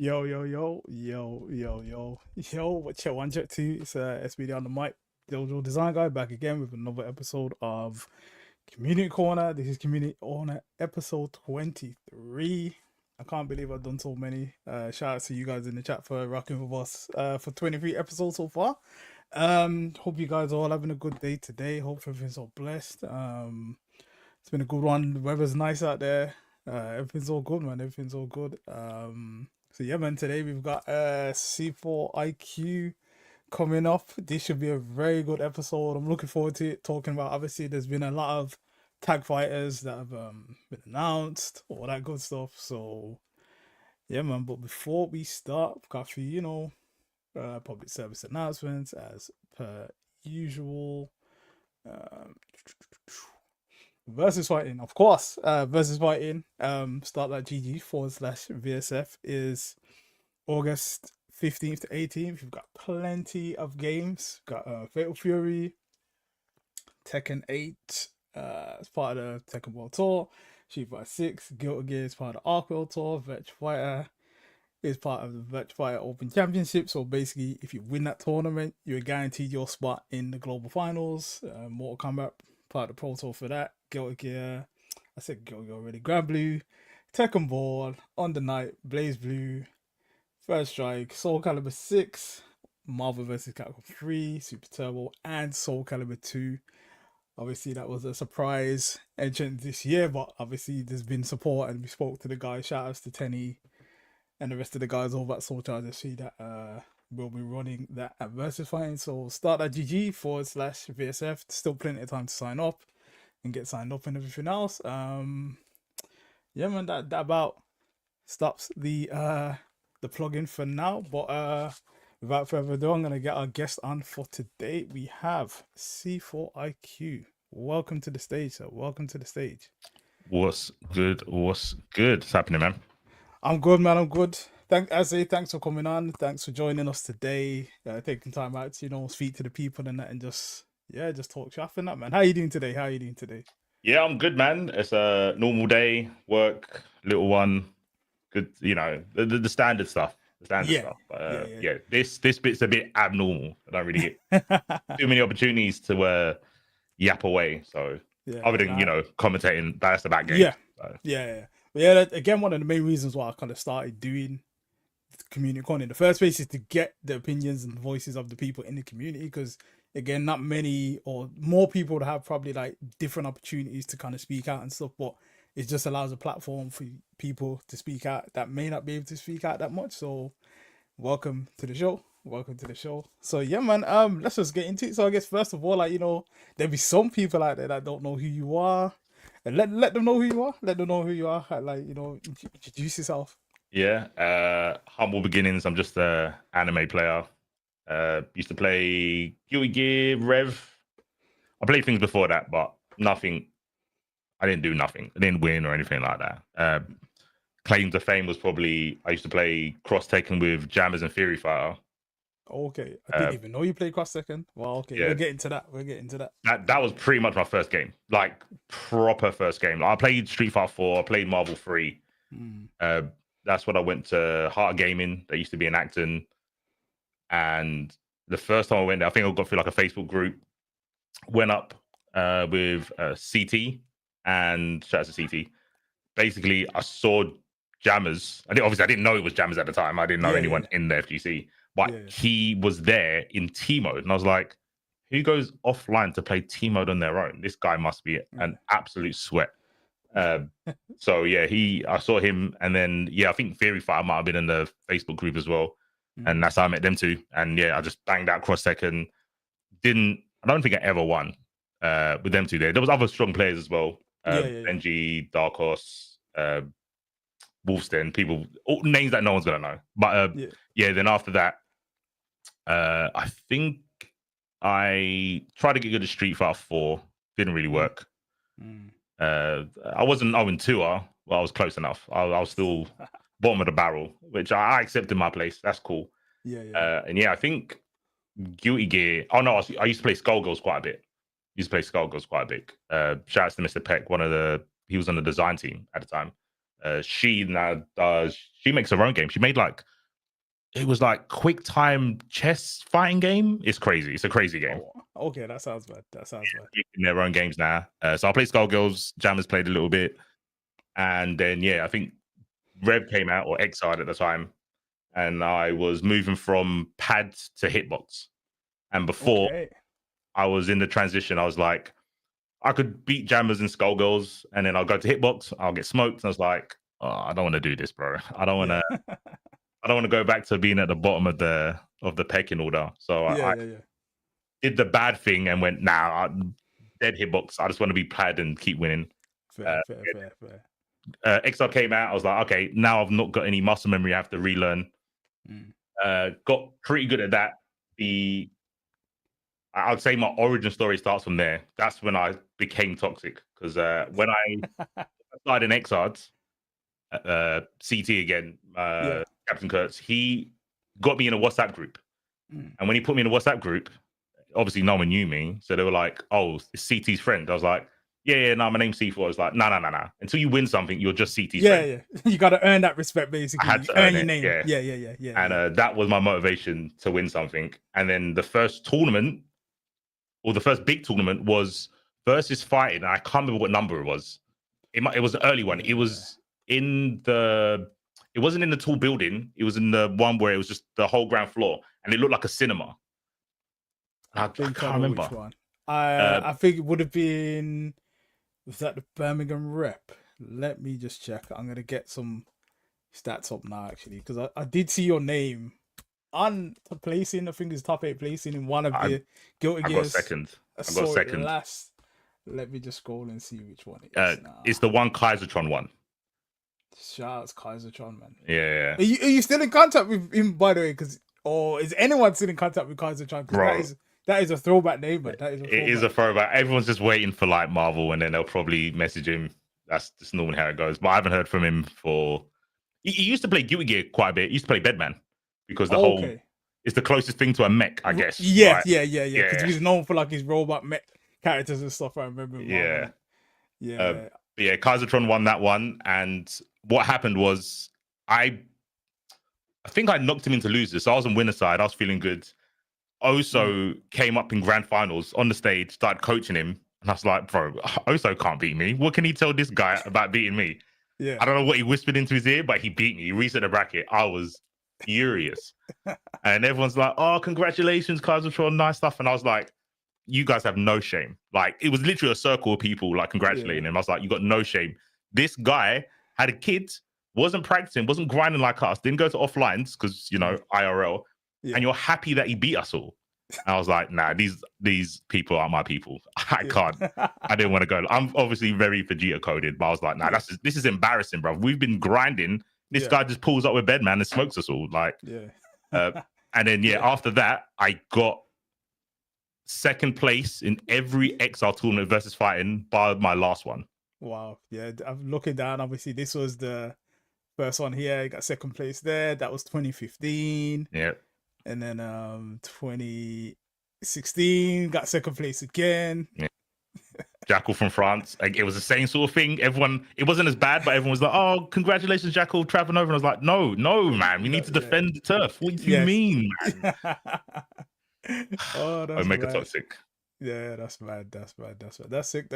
Yo, check one, check two. It's SBD on the mic. Jojo Design Guy back again with another episode of Community Corner. This is Community Corner episode 23. I can't believe I've done so many. Shout out to you guys in the chat for rocking with us for 23 episodes so far. Hope you guys are all having a good day today. Hope everything's all blessed. It's been a good one. The weather's nice out there. Everything's all good, man. Everything's all good. So yeah, man. Today we've got C4IQ coming up. This should be a very good episode. I'm looking forward to it. Talking about, obviously, there's been a lot of tag fighters that have been announced, all that good stuff. So yeah, man. But before we start, we've got a few, public service announcements as per usual. Versus fighting, of course. Versus fighting. Start.gg/VSF is August 15th to 18th. We've got plenty of games. We've got Fatal Fury, Tekken 8, as part of the Tekken World Tour. Street Fighter 6, Guilty Gear is part of the Arc World Tour. Virtua Fighter is part of the Virtua Fighter Open Championship. So basically, if you win that tournament, you're guaranteed your spot in the global finals. Mortal Kombat, part of the Pro Tour for that. Guilty Gear, I said Guilty Gear already. Grand Blue, Tekken Ball, On the Night, Blaze Blue, First Strike, Soul Calibur 6, Marvel vs. Capcom 3, Super Turbo, and Soul Calibur 2. Obviously, that was a surprise entrant this year, but obviously there's been support, and we spoke to the guys. Shout outs to Tenny and the rest of the guys over at Soul Charger FC that will be running that at Versus Fighting. So start.gg/VSF. Still plenty of time to sign up and get signed up and everything else. Yeah, man, that about stops the plug-in for now. But without further ado, I'm gonna get our guest on for today. We have C4IQ. Welcome to the stage, sir. Welcome to the stage. What's good? What's happening, man? I'm good, man. I'm good. Thanks for coming on. Thanks for joining us today. Taking time out to speak to the people and that, and just talk chaff and that, man. How you doing today? Yeah, I'm good, man. It's a normal day, work, little one, good. The standard stuff. Stuff. This bit's a bit abnormal. I don't really get too many opportunities to yap away. So other than commentating, that's about games. Yeah. Again, one of the main reasons why I kind of started doing community corner in the first place is to get the opinions and voices of the people in the community, because again, not many or more people to have probably like different opportunities to kind of speak out and stuff, but it just allows a platform for people to speak out that may not be able to speak out that much. So welcome to the show. So yeah, man, let's just get into it. So I guess first of all, there'll be some people out there that don't know who you are, and let them know who you are. Introduce yourself. Yeah, humble beginnings. I'm just an anime player. Used to play Guilty Gear, Rev. I played things before that, but nothing. I didn't do nothing. I didn't win or anything like that. Claim to fame was probably I used to play Cross Tekken with Jammers and Fury Fighter. Okay, I didn't even know you played Cross Tekken. Well, okay, yeah. We'll get into that. That was pretty much my first game, like proper first game. I played Street Fighter 4. I played Marvel 3. That's when I went to Heart of Gaming. That used to be in Acton. And the first time I went there, I think I got through like a Facebook group. Went up with CT, and shout out to CT. Basically, I saw Jammers. I didn't know it was Jammers at the time. I didn't know anyone in the FGC, but he was there in T mode, and I was like, "Who goes offline to play T mode on their own? This guy must be an absolute sweat." So yeah, I saw him, and then I think Fury Fighter might have been in the Facebook group as well, and that's how I met them too. And I just banged out Cross Tekken. I don't think I ever won with them two there. There was other strong players as well. Benji, Dark Horse, Wolfsten, people, all names that no one's gonna know. But then after that, I think I tried to get good at Street Fighter 4. Didn't really work. I wasn't 0-2, well, I was close enough. I was still bottom of the barrel, which I accepted my place. That's cool. And I think Guilty Gear. Oh no, I used to play Skullgirls quite a bit. Shout out to Mr. Peck, he was on the design team at the time. She now does. She makes her own game. She made like it was like quick time chess fighting game. It's crazy. It's a crazy game. Oh, okay, that sounds bad. That sounds bad. Making their own games now. So I played Skullgirls. Jammers played a little bit, and then I think Rev came out or Exiled at the time, and I was moving from pad to hitbox. And before I was in the transition, I was like, I could beat Jammers and Skullgirls, and then I'll go to hitbox. I'll get smoked, and I was like, oh, I don't want to do this, bro. I don't want to. I don't want to go back to being at the bottom of the pecking order. So I did the bad thing and went, nah, dead hitbox. I just want to be pad and keep winning. Fair. XR came out. I was like, okay, now I've not got any muscle memory. I have to relearn. Got pretty good at that. I would say my origin story starts from there. That's when I became toxic because when I started in XRs, CT again, Captain Kurtz, he got me in a WhatsApp group. And when he put me in a WhatsApp group, obviously no one knew me. So they were like, oh, it's CT's friend. I was like, yeah, no, my name's C4. I was like, no. Until you win something, you're just CT's friend. Yeah. You got to earn that respect, basically. I had to earn your name. Yeah. And that was my motivation to win something. And then the first tournament, or the first big tournament, was versus fighting. I can't remember what number it was. It was an early one. It was it wasn't in the tall building. It was in the one where it was just the whole ground floor, and it looked like a cinema. I can't remember which one. I think it would have been. Was that the Birmingham Rep? Let me just check. I'm gonna get some stats up now, actually, because I did see your name on the placing. I think it's top 8 placing in one of the Guilty Gears. I got second. Let me just scroll and see which one it is. It's the one Kaisertron one. Shout out to Kaisertron, man. Yeah. Are you still in contact with him, by the way? Or is anyone still in contact with Kaisertron? Bro, that is a throwback name, but it is a throwback. Everyone's just waiting for like Marvel, and then they'll probably message him. That's just normally how it goes. But I haven't heard from him for. He used to play Guilty Gear quite a bit. He used to play Bedman because it's the closest thing to a mech, I guess. Yeah. Because he's known for like his robot mech characters and stuff. I remember. Yeah. Kaisertron won that one, and what happened was I think I knocked him into losers. So I was on winner side. I was feeling good. Oso came up in grand finals on the stage, started coaching him, and I was like, bro, Oso can't beat me. What can he tell this guy about beating me? Yeah. I don't know what he whispered into his ear, but he beat me. He reset the bracket. I was furious. And everyone's like, oh, congratulations, Kaisertron, nice stuff. And I was like, you guys have no shame. Like, it was literally a circle of people like congratulating him. I was like, you got no shame. This guy had a kid, wasn't practicing, wasn't grinding like us, didn't go to offlines because, IRL. Yeah. And you're happy that he beat us all. And I was like, nah, these people aren't my people. I can't. I didn't want to go. I'm obviously very Vegeta coded, but I was like, nah, this is embarrassing, bro. We've been grinding. This guy just pulls up with Bedman and smokes us all. Like, and then after that, I got second place in every XR tournament versus fighting by my last one. Wow. Yeah, I'm looking down. Obviously, this was the first one here. I got second place there. That was 2015. Yeah. And then 2016 got second place again. Yeah. Jackal from France. Like, it was the same sort of thing. It wasn't as bad, but everyone was like, oh, congratulations, Jackal, traveling over. And I was like, no, man, we need to defend the turf. What do you mean, man? Oh, that's Omega toxic. Yeah, that's bad. That's sick.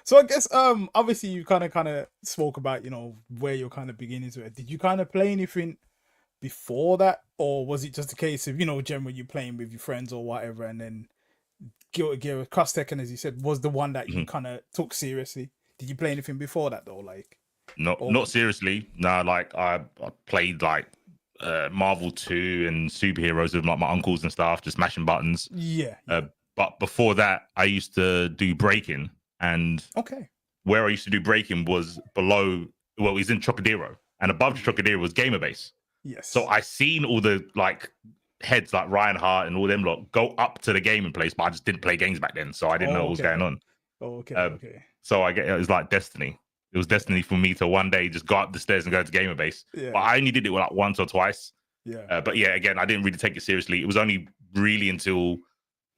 So I guess obviously you kind of spoke about, where you're kind of beginning to it. Did you kind of play anything before that, or was it just a case of generally you playing with your friends or whatever, and then Guilty Gear Cross Tekken, as you said, was the one that you kind of took seriously? Did you play anything before that though? Like, not seriously. No, like I played like Marvel 2 and superheroes with like my uncles and stuff, just smashing buttons. Yeah. But before that, I used to do breaking, and where I used to do breaking was below. Well, he's in Chocodero, and above Chocodero was Gamer Base. Yes. So I seen all the like heads like Ryan Hart and all them lot go up to the gaming place, but I just didn't play games back then, so I didn't know what was going on. Okay. So it was like destiny. It was destiny for me to one day just go up the stairs and go to Gamer Base. Yeah. But I only did it like once or twice. Yeah. But again, I didn't really take it seriously. It was only really until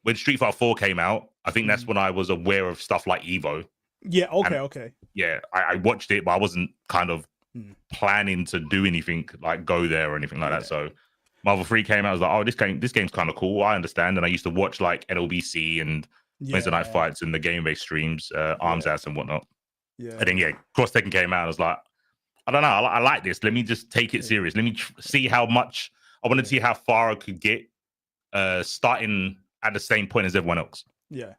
when Street Fighter 4 came out. I think that's when I was aware of stuff like Evo. Yeah. Okay. Yeah, I watched it, but I wasn't kind of planning to do anything like go there or anything like that. Yeah. So Marvel 3 came out, I was like, oh, this game's kind of cool. I understand. And I used to watch like NLBC and Wednesday Night Yeah. Fights and the game-based streams, Arms Yeah. Ass and whatnot. Yeah. And then Cross Tekken came out. I was like, I don't know, I like this. Let me just take it Yeah. serious. Let me see how much I wanted to see how far I could get, starting at the same point as everyone else. Yeah.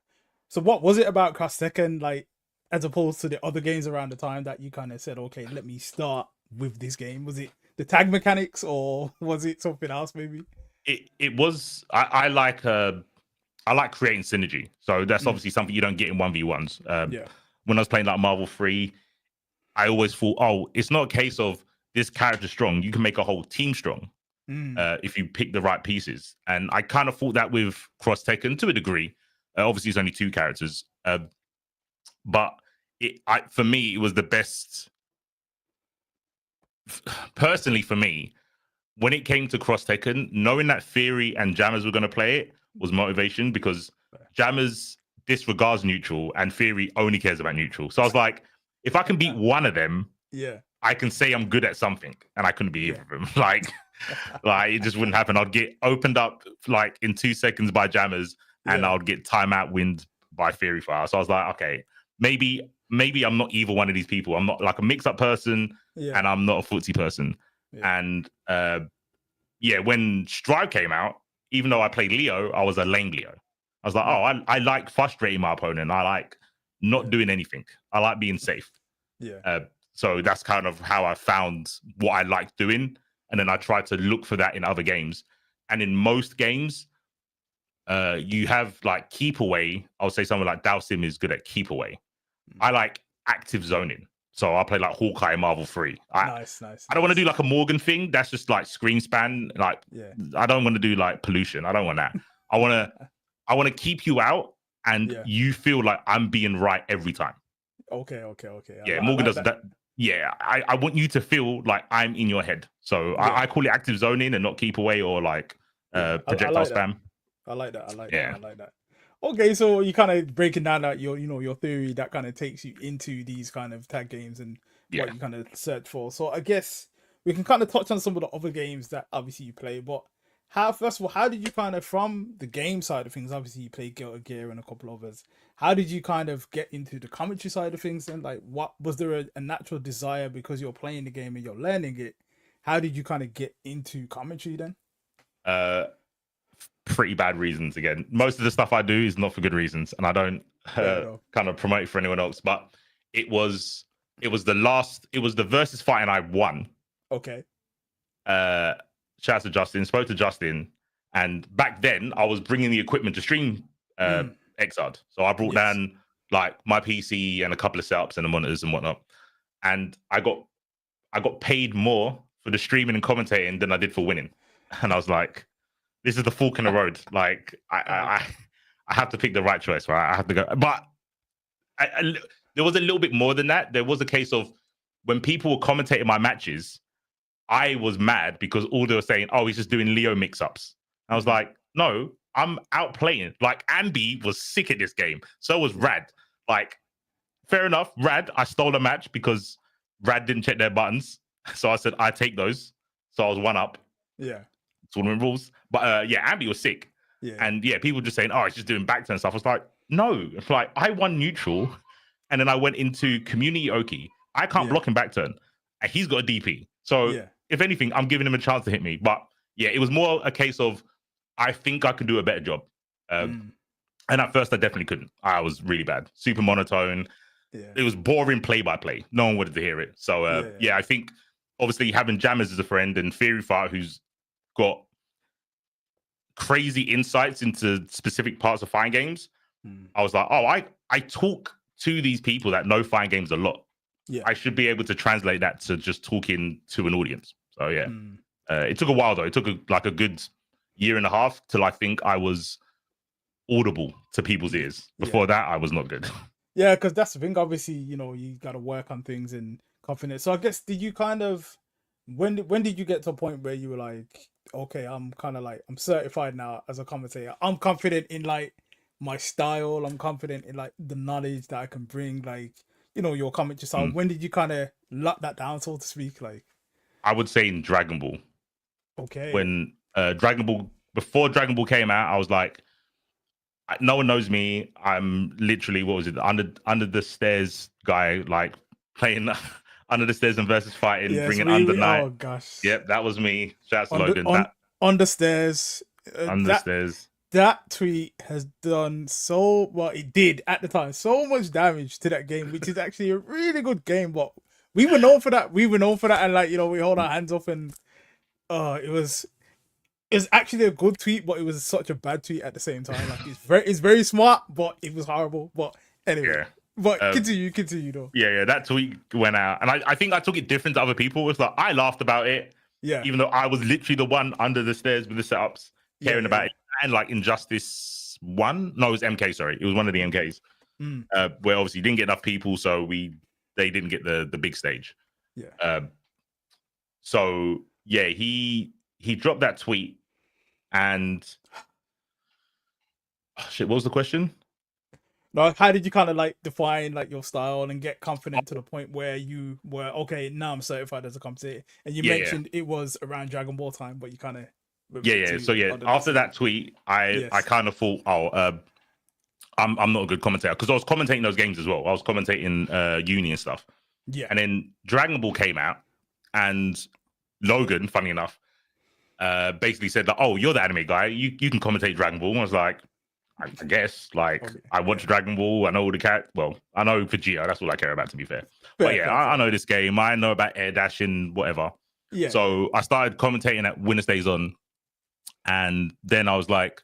So what was it about Cross Tekken, like, as opposed to the other games around the time, that you kind of said, okay, let me start with this game? Was it the tag mechanics, or was it something else maybe? It was I like creating synergy. So that's obviously something you don't get in 1v1s. Yeah. When I was playing like Marvel 3, I always thought, oh, it's not a case of this character strong. You can make a whole team strong if you pick the right pieces. And I kind of thought that with Cross Tekken to a degree. Obviously, it's only 2 characters. But for me, it was the best. Personally, for me, when it came to Cross Tekken, knowing that Theory and Jammers were going to play it was motivation, because Jammers disregards neutral and Theory only cares about neutral. So I was like, if I can beat one of them, I can say I'm good at something, and I couldn't be either of them. Like it just wouldn't happen. I'd get opened up like in 2 seconds by Jammers, and I'd get timeout wind by Theory Fire. So I was like, okay, maybe I'm not either one of these people. I'm not like a mix-up person, and I'm not a footsie person. And when Strive came out, even though I played Leo, I was a lame Leo. I was like, oh, I like frustrating my opponent. I like not doing anything. I like being safe. So that's kind of how I found what I liked doing. And then I tried to look for that in other games. And in most games, you have like keep away. I would say someone like Dalsim is good at keep away. I like active zoning. So I play like Hawkeye Marvel 3. Nice. I don't want to do like a Morgan thing. That's just like screen span. Like, I don't want to do like pollution. I don't want that. I want to keep you out, and you feel like I'm being right every time. Okay. Morgan does that. Yeah, I want you to feel like I'm in your head. So I call it active zoning and not keep away or like projectile spam. I like that. Okay, so you kind of breaking down that your theory that kind of takes you into these kind of tag games and what you kind of search for. So I guess we can kind of touch on some of the other games that obviously you play. But first of all, how did you kind of, from the game side of things, obviously you play Guilty Gear and a couple others, how did you kind of get into the commentary side of things? And like, what was there a natural desire because you're playing the game and you're learning it? How did you kind of get into commentary then? Pretty bad reasons again. Most of the stuff I do is not for good reasons, and I don't kind of promote it for anyone else. But it was the versus fight, and I won. Okay. Shout out to Justin. Spoke to Justin, and back then I was bringing the equipment to stream Xrd. So I brought down like my PC and a couple of setups and the monitors and whatnot, and I got paid more for the streaming and commentating than I did for winning. And I was like, this is the fork in the road. Like I have to pick the right choice, right? I have to go. But there was a little bit more than that. There was a case of when people were commentating my matches, I was mad because all they were saying, oh, he's just doing Leo mix-ups. I was like, no, I'm outplaying. Like, Ambi was sick at this game. So was Rad. Like, fair enough. Rad, I stole a match because Rad didn't check their buttons. So I said, I take those. So I was one up. Yeah. Tournament rules. But Ambi was sick. Yeah. And people just saying, oh, it's just doing back turn stuff. I was like, no. Like, I won neutral. And then I went into community Oki. I can't block him back turn. And he's got a DP. So if anything, I'm giving him a chance to hit me. But it was more a case of, I think I can do a better job. And at first, I definitely couldn't. I was really bad. Super monotone. Yeah. It was boring play-by-play. No one wanted to hear it. So, I think, obviously, having Jammers as a friend and Theory Fire, who's got crazy insights into specific parts of fighting games, I was like, oh, I talk to these people that know fighting games a lot. Yeah. I should be able to translate that to just talking to an audience. So, it took a while, though. It took a good year and a half till I think I was audible to people's ears. Before that, I was not good. Yeah, because that's the thing. Obviously, you got to work on things and confidence. So I guess, did you kind of, when did you get to a point where you were like, okay, I'm kind of like, I'm certified now as a commentator. I'm confident in like my style. I'm confident in like the knowledge that I can bring. Like, your commentary style? When did you kind of lock that down, so to speak? Like, I would say in Dragon Ball. okay. When Dragon Ball, before Dragon Ball came out, I was like, no one knows me. I'm literally, what was it, under the stairs guy, like playing under the stairs and versus fighting, Yes, bringing under night. oh gosh. Yep, that was me. Shouts to On Logan. on the stairs. Under stairs. That tweet has done it did at the time so much damage to that game, which is actually a really good game. But we were known for that. And like, we hold our hands up, and it was actually a good tweet, but it was such a bad tweet at the same time. Like, it's very smart, but it was horrible. But anyway, Yeah. But continue though. Yeah. That tweet went out, and I think I took it different to other people. It's like I laughed about it, even though I was literally the one under the stairs with the setups, caring about it. And like Injustice 1, no, it was MK. Sorry, it was one of the MKs, where obviously you didn't get enough people, so they didn't get the big stage. Yeah. So yeah, he dropped that tweet, and shit. What was the question? Like, how did you kind of like define like your style and get confident to the point where you were okay? Now I'm certified as a commentator, and you mentioned it was around Dragon Ball time, but you kind of So after that tweet, I kind of thought, I'm not a good commentator, because I was commentating those games as well. I was commentating Uni and stuff. Yeah. And then Dragon Ball came out, and Logan, funny enough, basically said that, oh, you're the anime guy. You can commentate Dragon Ball. And I was like, I guess. Like, I watch Dragon Ball. I know I know Vegeta. That's all I care about, to be fair. But yeah, I know this game. I know about air dashing, whatever. Yeah. So I started commentating at Winner Stays On. And then I was like,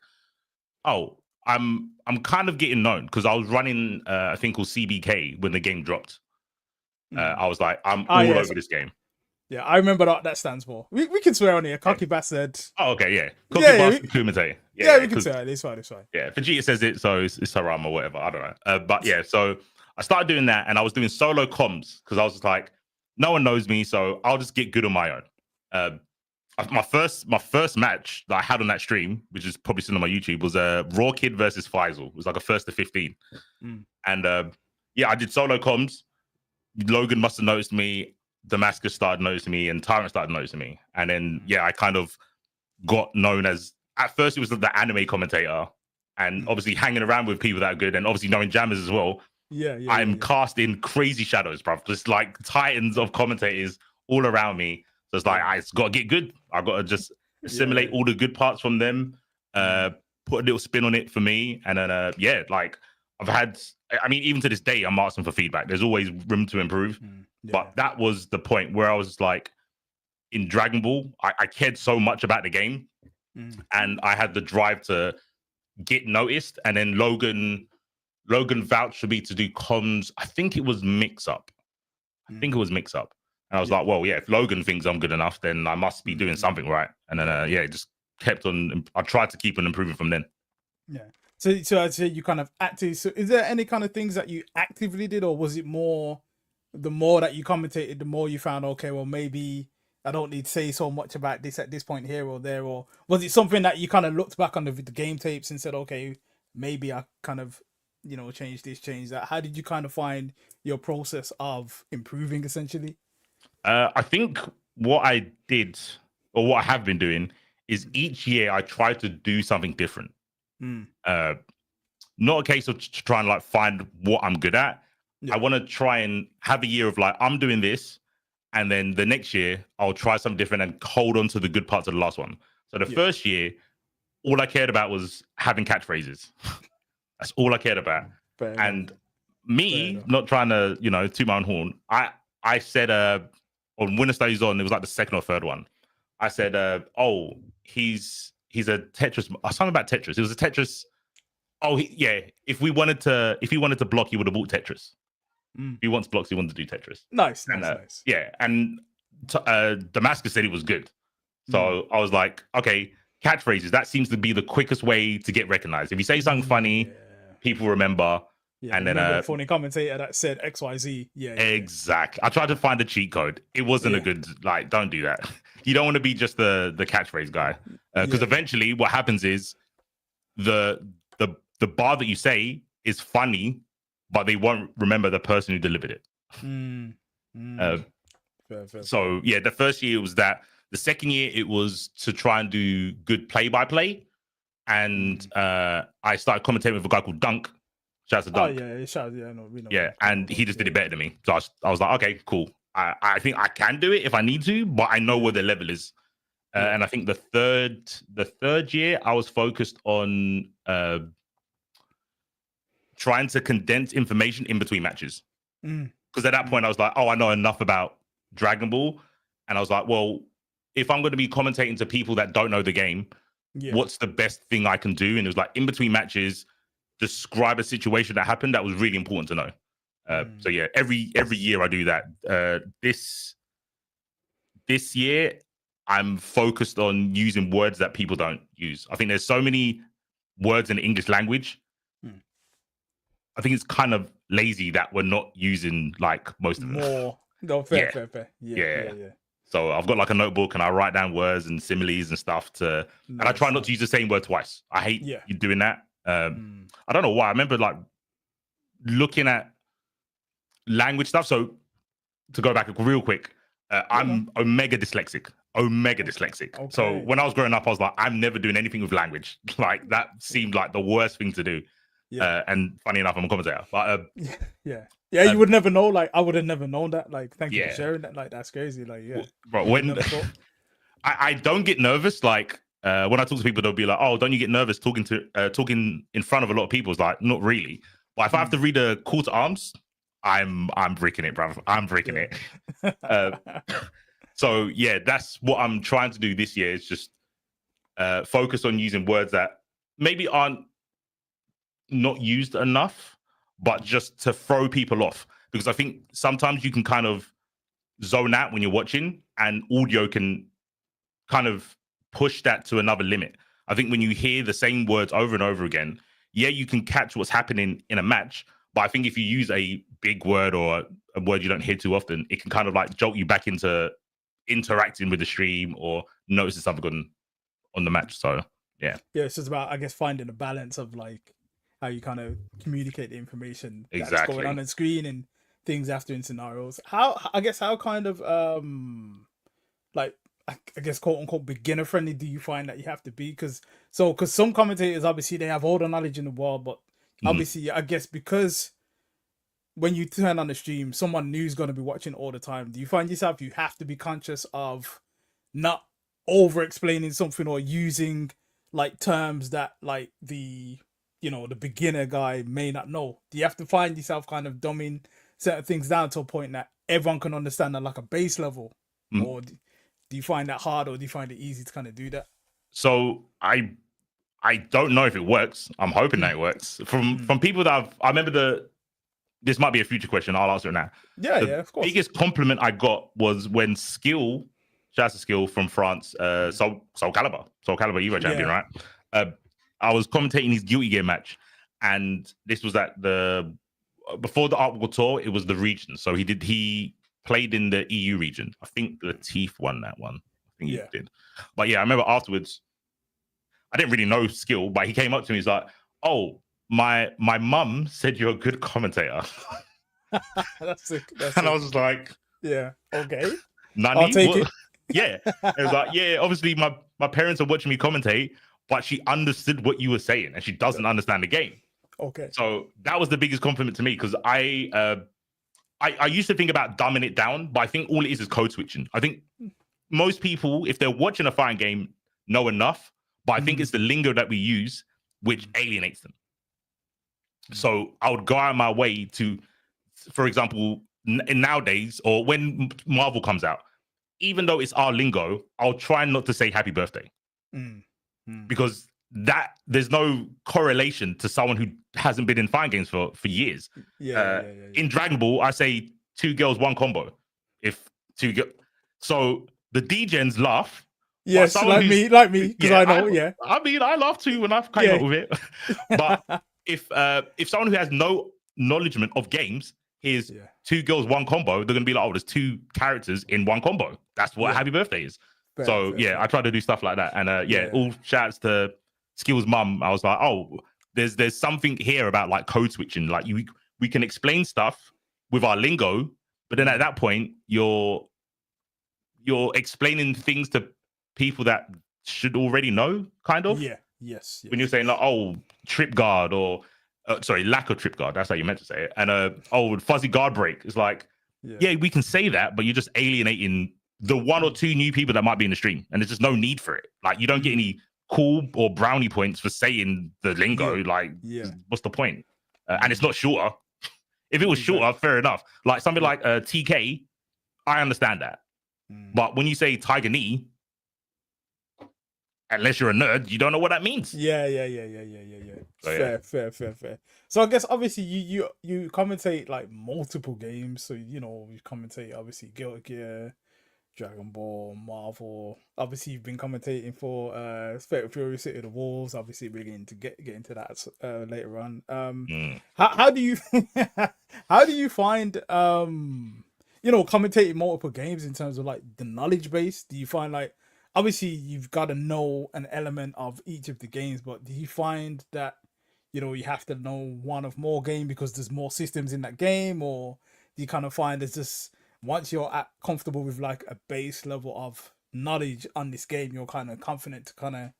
oh, I'm kind of getting known, because I was running a thing called CBK when the game dropped. I was like, I'm all over this game. Yeah, I remember that stands for. We can swear on here. Cocky bastard. Oh, okay, yeah. Cocky bastard Kumite. Yeah, we can swear. It's fine. Yeah, Vegeta says it, so it's Haram or whatever. I don't know. But yeah, so I started doing that, and I was doing solo comms, because I was just like, no one knows me, so I'll just get good on my own. My first match that I had on that stream, which is probably still on my YouTube, was Raw Kid versus Faisal. It was like a 1st to 15. And I did solo comms. Logan must have noticed me. Damascus started noticing me, and Tyrant started noticing me. And then I kind of got known as, at first it was the anime commentator, and obviously hanging around with people that are good, and obviously knowing jammers as well. I'm casting crazy shadows, bruv. Just like titans of commentators all around me. So it's like, I just got to get good. I got to just assimilate all the good parts from them, put a little spin on it for me. And then, like I've had, even to this day, I'm asking for feedback. There's always room to improve. But that was the point where I was like, in Dragon Ball, I cared so much about the game, and I had the drive to get noticed. And then Logan vouched for me to do comms. I think it was Mix Up. And I was like, well, if Logan thinks I'm good enough, then I must be doing something right. And then, it just kept on. I tried to keep on improving from then. Yeah. So I'd say you kind of active. So is there any kind of things that you actively did, or was it more, the more that you commentated, the more you found, okay, well, maybe I don't need to say so much about this at this point here or there, or was it something that you kind of looked back on the game tapes and said, okay, maybe I kind of, change this, change that? How did you kind of find your process of improving, essentially? I think what I did, or what I have been doing, is each year I try to do something different. Not a case of trying to like find what I'm good at. I want to try and have a year of like, I'm doing this, and then the next year I'll try something different and hold on to the good parts of the last one. So the first year, all I cared about was having catchphrases. That's all I cared about. And me not trying to, toot my own horn. I said on Winner Stays On, it was like the second or third one. I said, he's a Tetris. Something about Tetris. It was a Tetris. If he wanted to block, he would have bought Tetris. If he wants blocks, he wanted to do Tetris. Nice. Yeah, and Damascus said it was good. So I was like, okay, catchphrases. That seems to be the quickest way to get recognized. If you say something funny, people remember. Yeah, and then a funny commentator that said XYZ. Exactly. I tried to find a cheat code. It wasn't a good, like, don't do that. You don't want to be just the catchphrase guy, because eventually what happens is the bar that you say is funny, but they won't remember the person who delivered it. So yeah, the first year was that. The second year it was to try and do good play-by-play, and I started commentating with a guy called Dunk. Shout out to Dunk. Oh yeah, shout yeah, no, we know. Yeah, and he just did it better than me. So I was like, okay, cool. I think I can do it if I need to, but I know where the level is. And I think the third year I was focused on trying to condense information in between matches. Because at that point I was like, oh, I know enough about Dragon Ball, and I was like, well, if I'm going to be commentating to people that don't know the game, what's the best thing I can do? And it was like in between matches, describe a situation that happened that was really important to know. So yeah, every year I do that. This year I'm focused on using words that people don't use. I think there's so many words in the English language. I think it's kind of lazy that we're not using like most of them. More. No, fair. Yeah. So I've got like a notebook and I write down words and similes and stuff and I try not to use the same word twice. I hate you doing that. I don't know why. I remember like looking at language stuff. So to go back real quick, I'm omega dyslexic. Okay. So when I was growing up, I was like, I'm never doing anything with language. Like that seemed like the worst thing to do. And funny enough, I'm a commentator. But you would never know. Like I would have never known that. Like thank you for sharing that. Like that's crazy. Like Bro, when I don't get nervous, like when I talk to people, they'll be like, "Oh, don't you get nervous talking in front of a lot of people?" It's like not really. But if I have to read a call to arms, I'm breaking it, bro. I'm breaking it. So yeah, that's what I'm trying to do this year. Is just focus on using words that maybe aren't not used enough, but just to throw people off. Because I think sometimes you can kind of zone out when you're watching, and audio can kind of push that to another limit. I think when you hear the same words over and over again, you can catch what's happening in a match. But I think if you use a big word or a word you don't hear too often, it can kind of like jolt you back into interacting with the stream or noticing something on the match. So yeah, it's just about, I guess, finding a balance of like how you kind of communicate the information that's going on screen and things after in scenarios. How kind of like I guess quote unquote beginner friendly do you find that you have to be? Because some commentators obviously they have all the knowledge in the world, but obviously I guess because when you turn on the stream, someone new is going to be watching all the time. Do you find yourself you have to be conscious of not over explaining something or using like terms that like the beginner guy may not know? Do you have to find yourself kind of dumbing certain things down to a point that everyone can understand at like a base level? Or do you find that hard, or do you find it easy to kind of do that? So I don't know if it works. I'm hoping that it works. From people that I remember this might be a future question. I'll answer it now. Yeah, of course. The biggest compliment I got was when Skill, shout out to Skill from France, Soul Calibur Evo champion, right? I was commentating his Guilty Gear match, and this was at before the Art World Tour. It was the region, so he played in the EU region. I think Latif won that one. I think he did. But yeah, I remember afterwards, I didn't really know Skill, but he came up to me. He's like, "Oh, my mum said you're a good commentator." That's and I was just like, "Yeah, okay, Nani, I'll take it." Yeah, it was like, yeah, obviously my parents are watching me commentate, but she understood what you were saying, and she doesn't understand the game. Okay. So that was the biggest compliment to me, because I used to think about dumbing it down, but I think all it is code switching. I think most people, if they're watching a fighting game, know enough, but I think it's the lingo that we use which alienates them. So I would go out of my way to, for example, nowadays, or when Marvel comes out, even though it's our lingo, I'll try not to say happy birthday. Because there's no correlation to someone who hasn't been in fighting games for years. In Dragon Ball, I say 2 girls, 1 combo. So the D-gens laugh. Yes, like me, because I know. I mean, I laugh too when I've came up with it. But if someone who has no knowledgement of games hears 2 girls, 1 combo, they're gonna be like, "Oh, there's 2 characters in 1 combo." That's what happy birthday is. Fair. I try to do stuff like that, and all shouts to Skill's mum. I was like, "Oh, there's something here about like code switching. Like we can explain stuff with our lingo, but then at that point, you're explaining things to people that should already know, kind of. Yeah. Yes. When you're saying like, oh, trip guard, or sorry, lack of trip guard. That's how you meant to say it. And fuzzy guard break. It's like, yeah, we can say that, but you're just alienating the one or two new people that might be in the stream, and there's just no need for it. Like, you don't get any cool or brownie points for saying the lingo. Like, what's the point? And it's not shorter. If it was shorter, fair enough. Like something like TK, I understand that. But when you say Tiger Knee, unless you're a nerd, you don't know what that means. Yeah. So, fair. So I guess obviously you commentate like multiple games. So you commentate obviously Guilty Gear, Dragon Ball, Marvel. Obviously you've been commentating for Fatal Fury, City of the Wolves. Obviously we're going to get into that later on. How do you how do you find commentating multiple games in terms of like the knowledge base? Do you find like, obviously you've got to know an element of each of the games, but do you find that you have to know one of more game because there's more systems in that game, or do you kind of find there's just, once you're comfortable with like a base level of knowledge on this game, you're kind of confident to kind of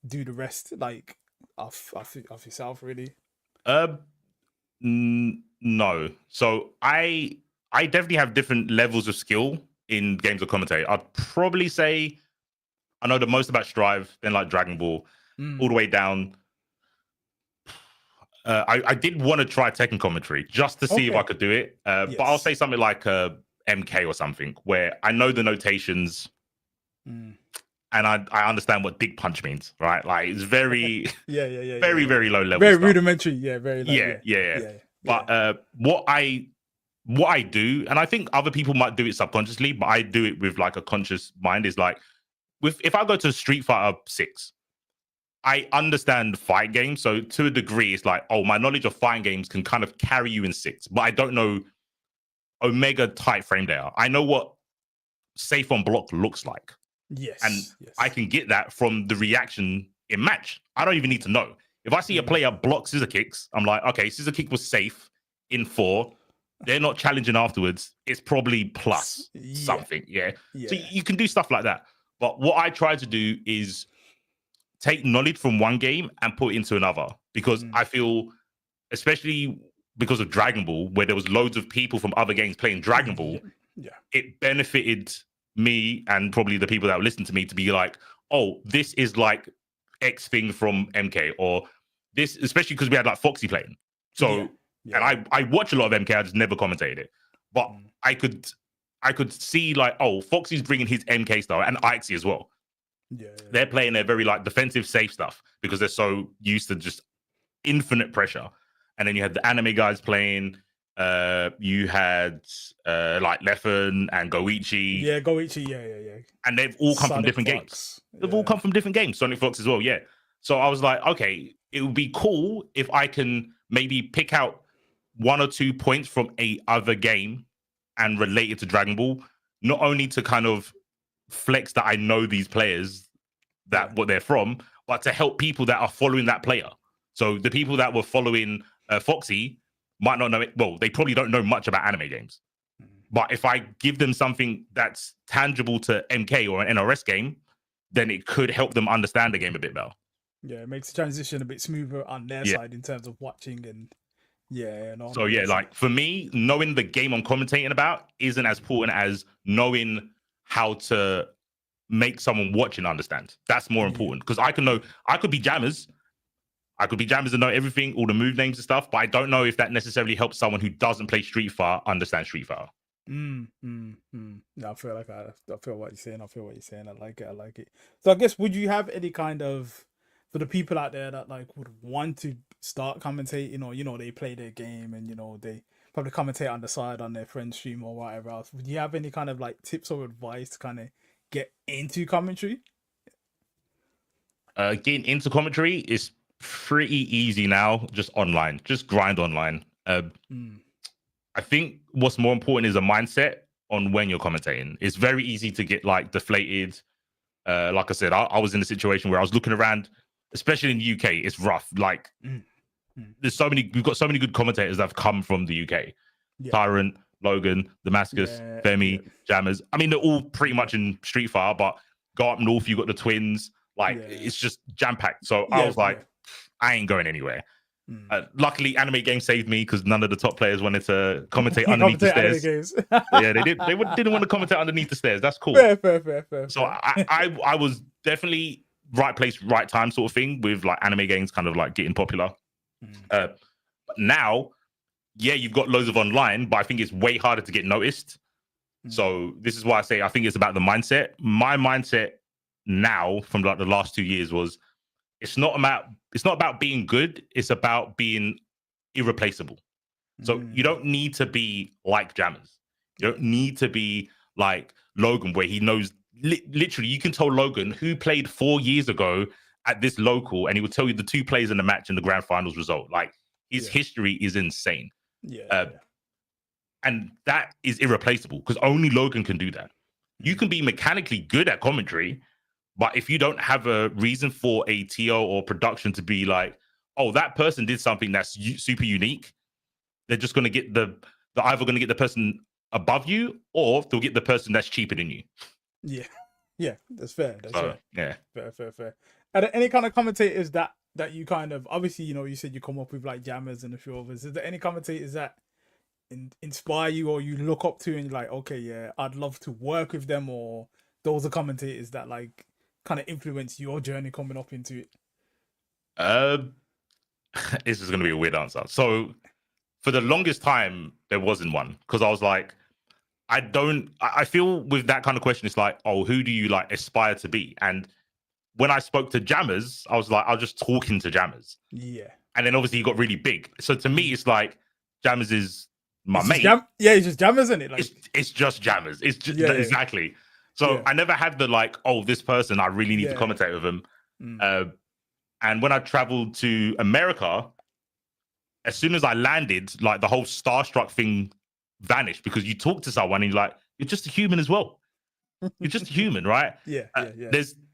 do the rest like of yourself, really? No. So I definitely have different levels of skill in games of commentate. I'd probably say I know the most about Strive, then like Dragon Ball, all the way down. I did want to try Tekken commentary just to see if I could do it. But I'll say something like MK or something, where I know the notations and I understand what big punch means, right? Like, it's very very low level, very stuff. Rudimentary, very low, But what I do, and I think other people might do it subconsciously, but I do it with like a conscious mind, is like, if I go to Street Fighter 6, I understand fight games. So to a degree, it's like, my knowledge of fighting games can kind of carry you in 6, but I don't know Omega type frame data. I know what safe on block looks like. And I can get that from the reaction in match. I don't even need to know. If I see a player block scissor kicks, I'm like, okay, scissor kick was safe in 4. They're not challenging afterwards. It's probably plus something. So you can do stuff like that. But what I try to do is take knowledge from one game and put it into another, because I feel, especially because of Dragon Ball, where there was loads of people from other games playing Dragon Ball, it benefited me and probably the people that would listen to me to be like, oh, this is like X thing from MK, or this, especially because we had like Foxy playing. So, and I watch a lot of MK, I just never commentated it. But I could see like, oh, Foxy's bringing his MK style, and Ixie as well. They're playing their very like defensive, safe stuff because they're so used to just infinite pressure. And then you had the anime guys playing. You had like Leffen and Goichi. Goichi, And they've all come from different games. They've all come from different games. Sonic Fox as well, So I was like, okay, it would be cool if I can maybe pick out 1 or 2 points from a other game and relate it to Dragon Ball, not only to kind of flex that I know these players, that what they're from, but to help people that are following that player. So the people that were following Foxy might not know it. Well, they probably don't know much about anime games. But if I give them something that's tangible to MK or an NRS game, then it could help them understand the game a bit better. It makes the transition a bit smoother on their side in terms of watching and so like for me, knowing the game I'm commentating about isn't as important as knowing how to make someone watching understand. That's more important, because I could be jammers and know everything, all the move names and stuff, but I don't know if that necessarily helps someone who doesn't play Street Fighter understand Street Fighter. I feel like I feel what you're saying. I like it. So I guess, would you have any kind of, for the people out there that like would want to start commentating, or they play their game and they probably commentate on the side on their friend's stream or whatever else, would you have any kind of like tips or advice to kind of get into commentary? Getting into commentary is pretty easy now, just online, just grind online. I think what's more important is a mindset on when you're commentating. It's very easy to get like deflated. Like I said, I was in a situation where I was looking around, especially in the UK, it's rough. Like we've got so many good commentators that have come from the UK. Yeah. Tyrant, Logan, Damascus, Femi, Jammers. I mean, they're all pretty much in Street Fighter, but go up north, you got the twins. Like, it's just jam-packed. So I was like, I ain't going anywhere. Luckily, Anime Game saved me because none of the top players wanted to commentate underneath the stairs. Yeah, they didn't want to commentate underneath the stairs. That's cool. Fair. So I was definitely right place, right time sort of thing with like Anime Games kind of like getting popular. But now, yeah, you've got loads of online, but I think it's way harder to get noticed. So this is why I say I think it's about the mindset. My mindset now from like the last 2 years was it's not about being good, it's about being irreplaceable. So you don't need to be like Jammers. You don't need to be like Logan, where he knows literally you can tell Logan who played 4 years ago at this local, and he will tell you the 2 players in the match and the grand finals result. Like his history is insane. And that is irreplaceable because only Logan can do that. You can be mechanically good at commentary, but if you don't have a reason for a TO or production to be like, oh, that person did something that's super unique, they're just going to get they're either going to get the person above you or they'll get the person that's cheaper than you. Yeah, that's fair. Fair. Yeah. Fair. Are there any kind of commentators that you kind of, obviously, you know, you said you come up with like Jammers and a few others. Is there any commentators that inspire you or you look up to and you're like, okay, yeah, I'd love to work with them, or those are commentators that like kind of influence your journey coming up into it? This is going to be a weird answer. So for the longest time, there wasn't one because I was like, I feel with that kind of question, it's like, oh, who do you like aspire to be? And when I spoke to Jammers, I was like, I was just talking to Jammers. Yeah. And then obviously he got really big. So to me, it's like Jammers is my mate. It's just Jammers, isn't it? Like, it's just Jammers. It's just exactly. So I never had the like, oh, this person, I really need to commentate with him. And when I traveled to America, as soon as I landed, like the whole starstruck thing vanished because you talk to someone and you're like, you're just a human as well. You're just a human, right? Yeah.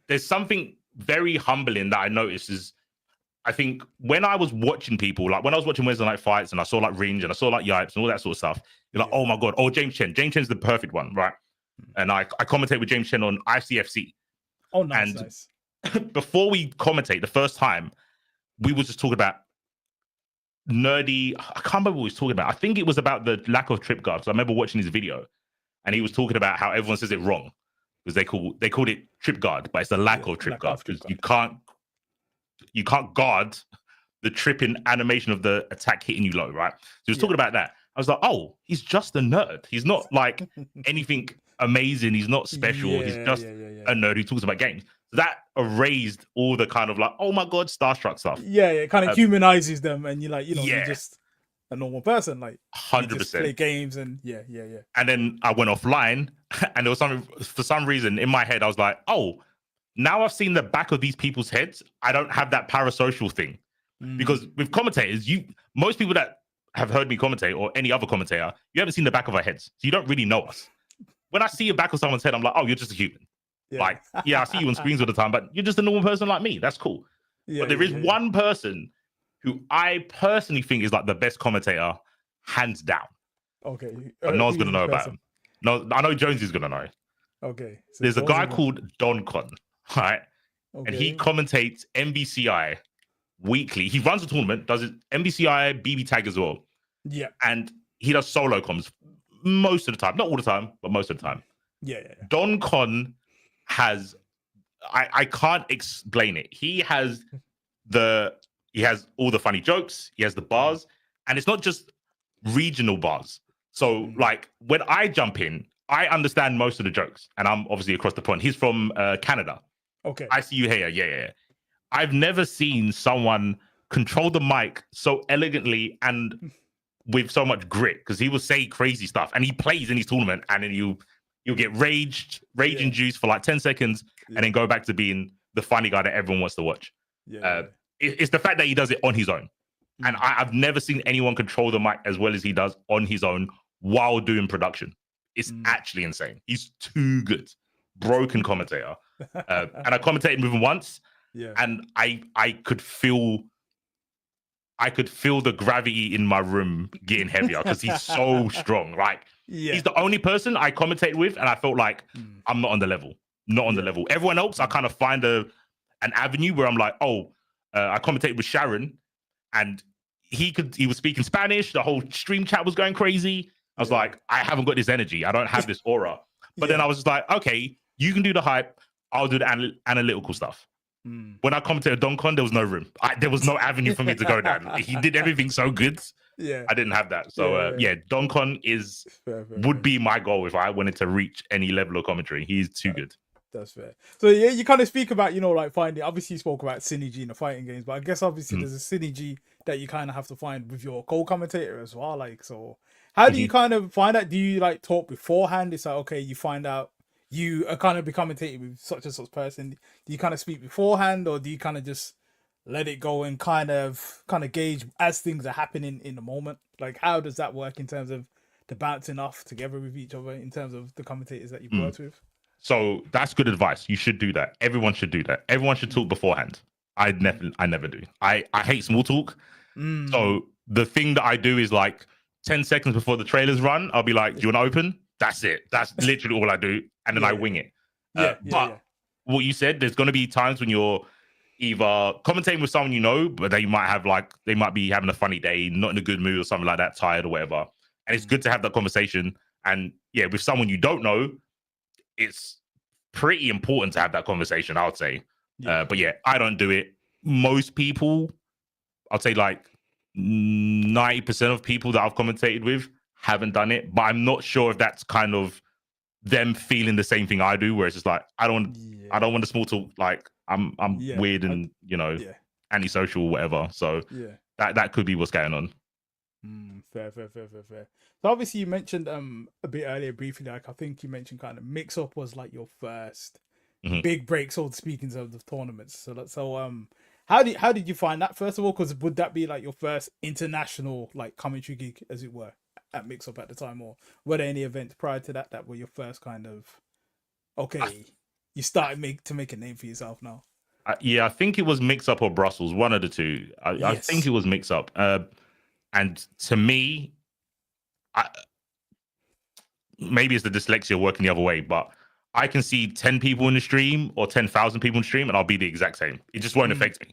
There's something very humbling that I noticed is, I think when I was watching people, like when I was watching Wednesday Night Fights and I saw like Ringe and I saw like Yipes and all that sort of stuff, you're like, oh my God, oh, James Chen. James Chen's the perfect one, right? And I commentate with James Chen on ICFC. Oh, nice. Before we commentate the first time, we were just talking about nerdy, I can't remember what he was talking about. I think it was about the lack of trip guards. I remember watching his video and he was talking about how everyone says it wrong because they called it trip guard, but it's the lack of trip guard because you can't guard the tripping animation of the attack hitting you low, right? So he was talking about that. I was like, oh, he's just a nerd. He's not like anything amazing. He's not special. He's just a nerd who talks about games. So that erased all the kind of like, oh my God, starstruck stuff. Yeah, it kind of humanizes them, and you're like, you know, you're just a normal person, like 100%. Play games and yeah. And then I went offline, and there was something for some reason in my head. I was like, oh, now I've seen the back of these people's heads. I don't have that parasocial thing because with commentators, most people that have heard me commentate or any other commentator, you haven't seen the back of our heads, so you don't really know us. When I see the back of someone's head, I'm like, oh, you're just a human. Like, I see you on screens all the time, but you're just a normal person like me. That's cool. But there is one person who I personally think is like the best commentator, hands down. Okay. But no one's going to know about him. No, I know Jonesy's going to know. Okay. So there's a guy called Don Con, right? Okay. And he commentates MBCI weekly. He runs a tournament, does it MBCI, BB Tag as well. Yeah. And he does solo comms most of the time. Not all the time, but most of the time. Yeah. Don Con has, I can't explain it. He has all the funny jokes. He has the bars. And it's not just regional bars. So like when I jump in, I understand most of the jokes. And I'm obviously across the pond. He's from Canada. Okay. I see you here. Yeah. I've never seen someone control the mic so elegantly and with so much grit, because he will say crazy stuff and he plays in his tournament and then you'll get rage induced for like 10 seconds and then go back to being the funny guy that everyone wants to watch. It's the fact that he does it on his own. And I've never seen anyone control the mic as well as he does on his own while doing production. It's actually insane. He's too good. Broken commentator. And I commentated with him once. Yeah. And I could feel I could feel the gravity in my room getting heavier because he's so strong. Like, he's the only person I commentate with, and I felt like I'm not on the level. Not on the level. Everyone else, I kind of find an avenue where I'm like, I commentated with Sharon, and he was speaking Spanish. The whole stream chat was going crazy. I was like, I haven't got this energy. I don't have this aura. But then I was just like, okay, you can do the hype. I'll do the analytical stuff. When I commented Don Con, there was no room. There was no avenue for me to go down. He did everything so good. I didn't have that. So Don Con would be my goal if I wanted to reach any level of commentary. He's too good. That's fair. So yeah, you kind of speak about, like finding, obviously you spoke about synergy in the fighting games, but I guess obviously there's a synergy that you kind of have to find with your co-commentator as well. Like, so how do you kind of find out? Do you like talk beforehand? It's like, okay, you find out you are kind of be commentating with such and such person. Do you kind of speak beforehand, or do you kind of just let it go and kind of gauge as things are happening in the moment? Like, how does that work in terms of the bouncing off together with each other in terms of the commentators that you've worked with? So that's good advice. You should do that. Everyone should do that. Everyone should talk beforehand. I never do. I hate small talk. So the thing that I do is like 10 seconds before the trailers run, I'll be like, do you want to open? That's it. That's literally all I do. And then I wing it. But what you said, there's going to be times when you're either commentating with someone you know, but they might be having a funny day, not in a good mood or something like that, tired or whatever. And it's good to have that conversation. And with someone you don't know, it's pretty important to have that conversation, I would say. But I don't do it. Most people, I'd say like 90% of people that I've commentated with haven't done it, but I'm not sure if that's kind of them feeling the same thing I do, where it's just like, I don't want to small talk. Like I'm weird and antisocial or whatever. So that could be what's going on. Fair. So obviously you mentioned a bit earlier briefly, like I think you mentioned kind of mix up was like your first big break, so to speak, in terms of tournaments. So how did you find that, first of all? Because would that be like your first international like commentary gig, as it were, at Mix Up at the time, or were there any events prior to that were your first kind of you started to make a name for yourself now? I think it was Mix Up or Brussels, one of the two. I think it was Mix Up. And to me, maybe it's the dyslexia working the other way, but I can see 10 people in the stream or 10,000 people in the stream, and I'll be the exact same. It just won't affect me.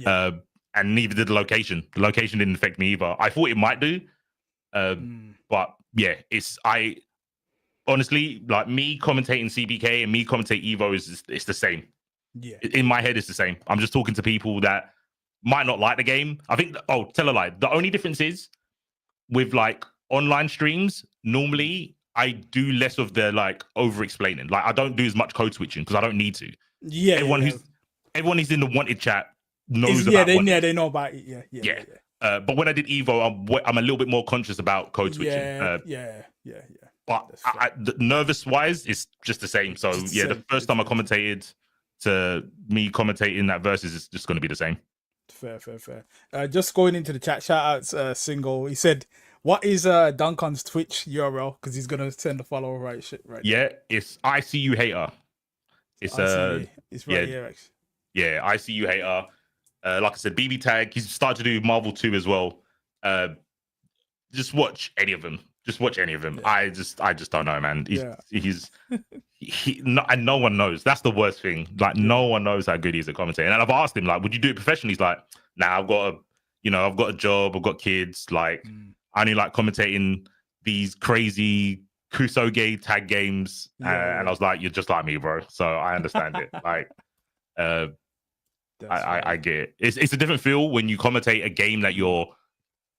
And neither did the location. The location didn't affect me either. I thought it might do. But I honestly, like, me commentating CBK and me commentating Evo it's the same. In my head, it's the same. I'm just talking to people that might not like the game. I think, tell a lie. The only difference is with like online streams, normally I do less of the like over explaining. Like, I don't do as much code switching because I don't need to. Everyone who's in the wanted chat knows about it. They know about it. But when I did Evo, I'm a little bit more conscious about code switching. But nervous wise, it's just the same. So the first time I commentated to me commentating that versus is just going to be the same. Fair. Just going into the chat, shout outs, Single. He said, what is Duncan's Twitch URL? Because he's gonna send a follower right. Yeah, it's ICU Hater. It's right here, actually. Yeah, ICU Hater. Like I said, BB Tag. He's started to do Marvel 2 as well. Just watch any of them. Yeah. I just don't know, man. And no one knows. That's the worst thing. Like, no one knows how good he is at commentating. And I've asked him, like, would you do it professionally? He's like, nah, I've got a job, I've got kids. Like, I only like commentating these crazy Kusoge tag games. And I was like, you're just like me, bro. So I understand it. Like, I get it. It's a different feel when you commentate a game that you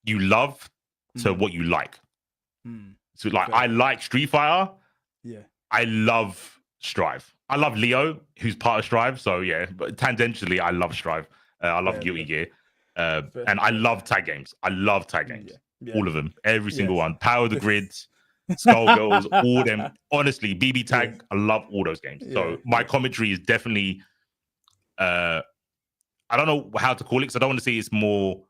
love to what you like. So like, I like Street Fighter. I love Strive. I love Leo, who's part of Strive. So but tangentially, I love Strive. I love Guilty Gear. And I love tag games. All of them. Every single one. Power of the Grids, Skullgirls, all them. Honestly, BB Tag, I love all those games. So my commentary is definitely, I don't know how to call it, because I don't want to say it's more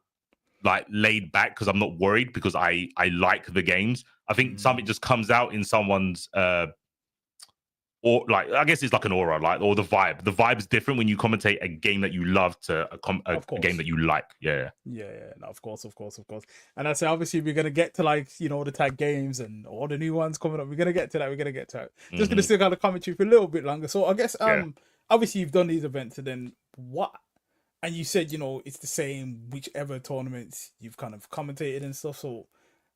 like laid back, because I'm not worried, because I like the games. I think something just comes out in someone's or like I guess it's like an aura, like or the vibe. The vibe is different when you commentate a game that you love to a game that you like. Yeah. No, of course. And I say obviously we're gonna get to like the tag games and all the new ones coming up. We're gonna get to that. Just gonna still kind of commentary for a little bit longer. So I guess obviously you've done these events and then what? And you said it's the same whichever tournaments you've kind of commentated and stuff. So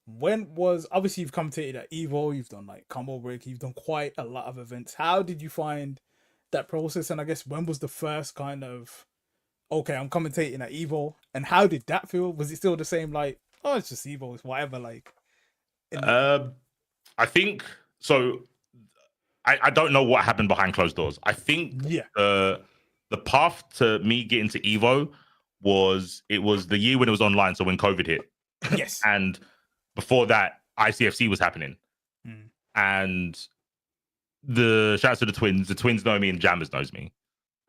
when was obviously you've commentated at Evo, you've done like Combo Break, you've done quite a lot of events. How did you find that process? And I guess when was the first kind of okay, I'm commentating at Evo, and how did that feel? Was it still the same? Like, oh, it's just Evo, it's whatever. Like, I think so. I don't know what happened behind closed doors. I think the path to me getting to Evo was the year when it was online. So when COVID hit, yes, and before that, ICFC was happening, and the shout out to the twins. The twins know me, and Jammers knows me,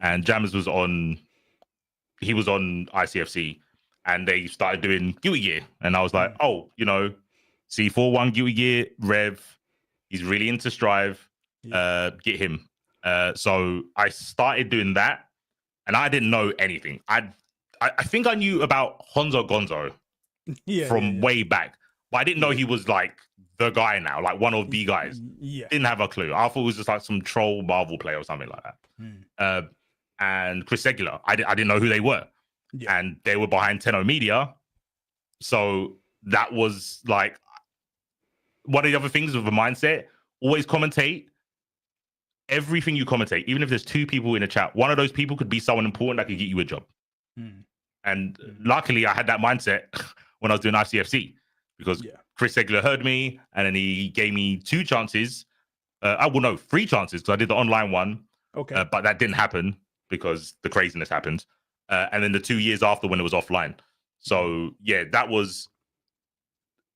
and Jammers was on. He was on ICFC, and they started doing Guilty Gear, and I was like, oh, C4 Guilty Gear, Rev, he's really into Strive, get him. So I started doing that, and I didn't know anything. I think I knew about Honzo Gonzo from way back, but I didn't know he was like the guy now, like one of the guys. Didn't have a clue. I thought it was just like some troll Marvel player or something like that. And Chris Segular, I didn't know who they were. And they were behind Tenno Media. So that was like one of the other things with the mindset, always commentate. Everything you commentate, even if there's two people in a chat, one of those people could be someone important that could get you a job. And luckily I had that mindset when I was doing ICFC because Chris Segular heard me and then he gave me 2 chances. 3 chances because I did the online one. Okay. But that didn't happen because the craziness happened. And then the 2 years after when it was offline. So yeah, that was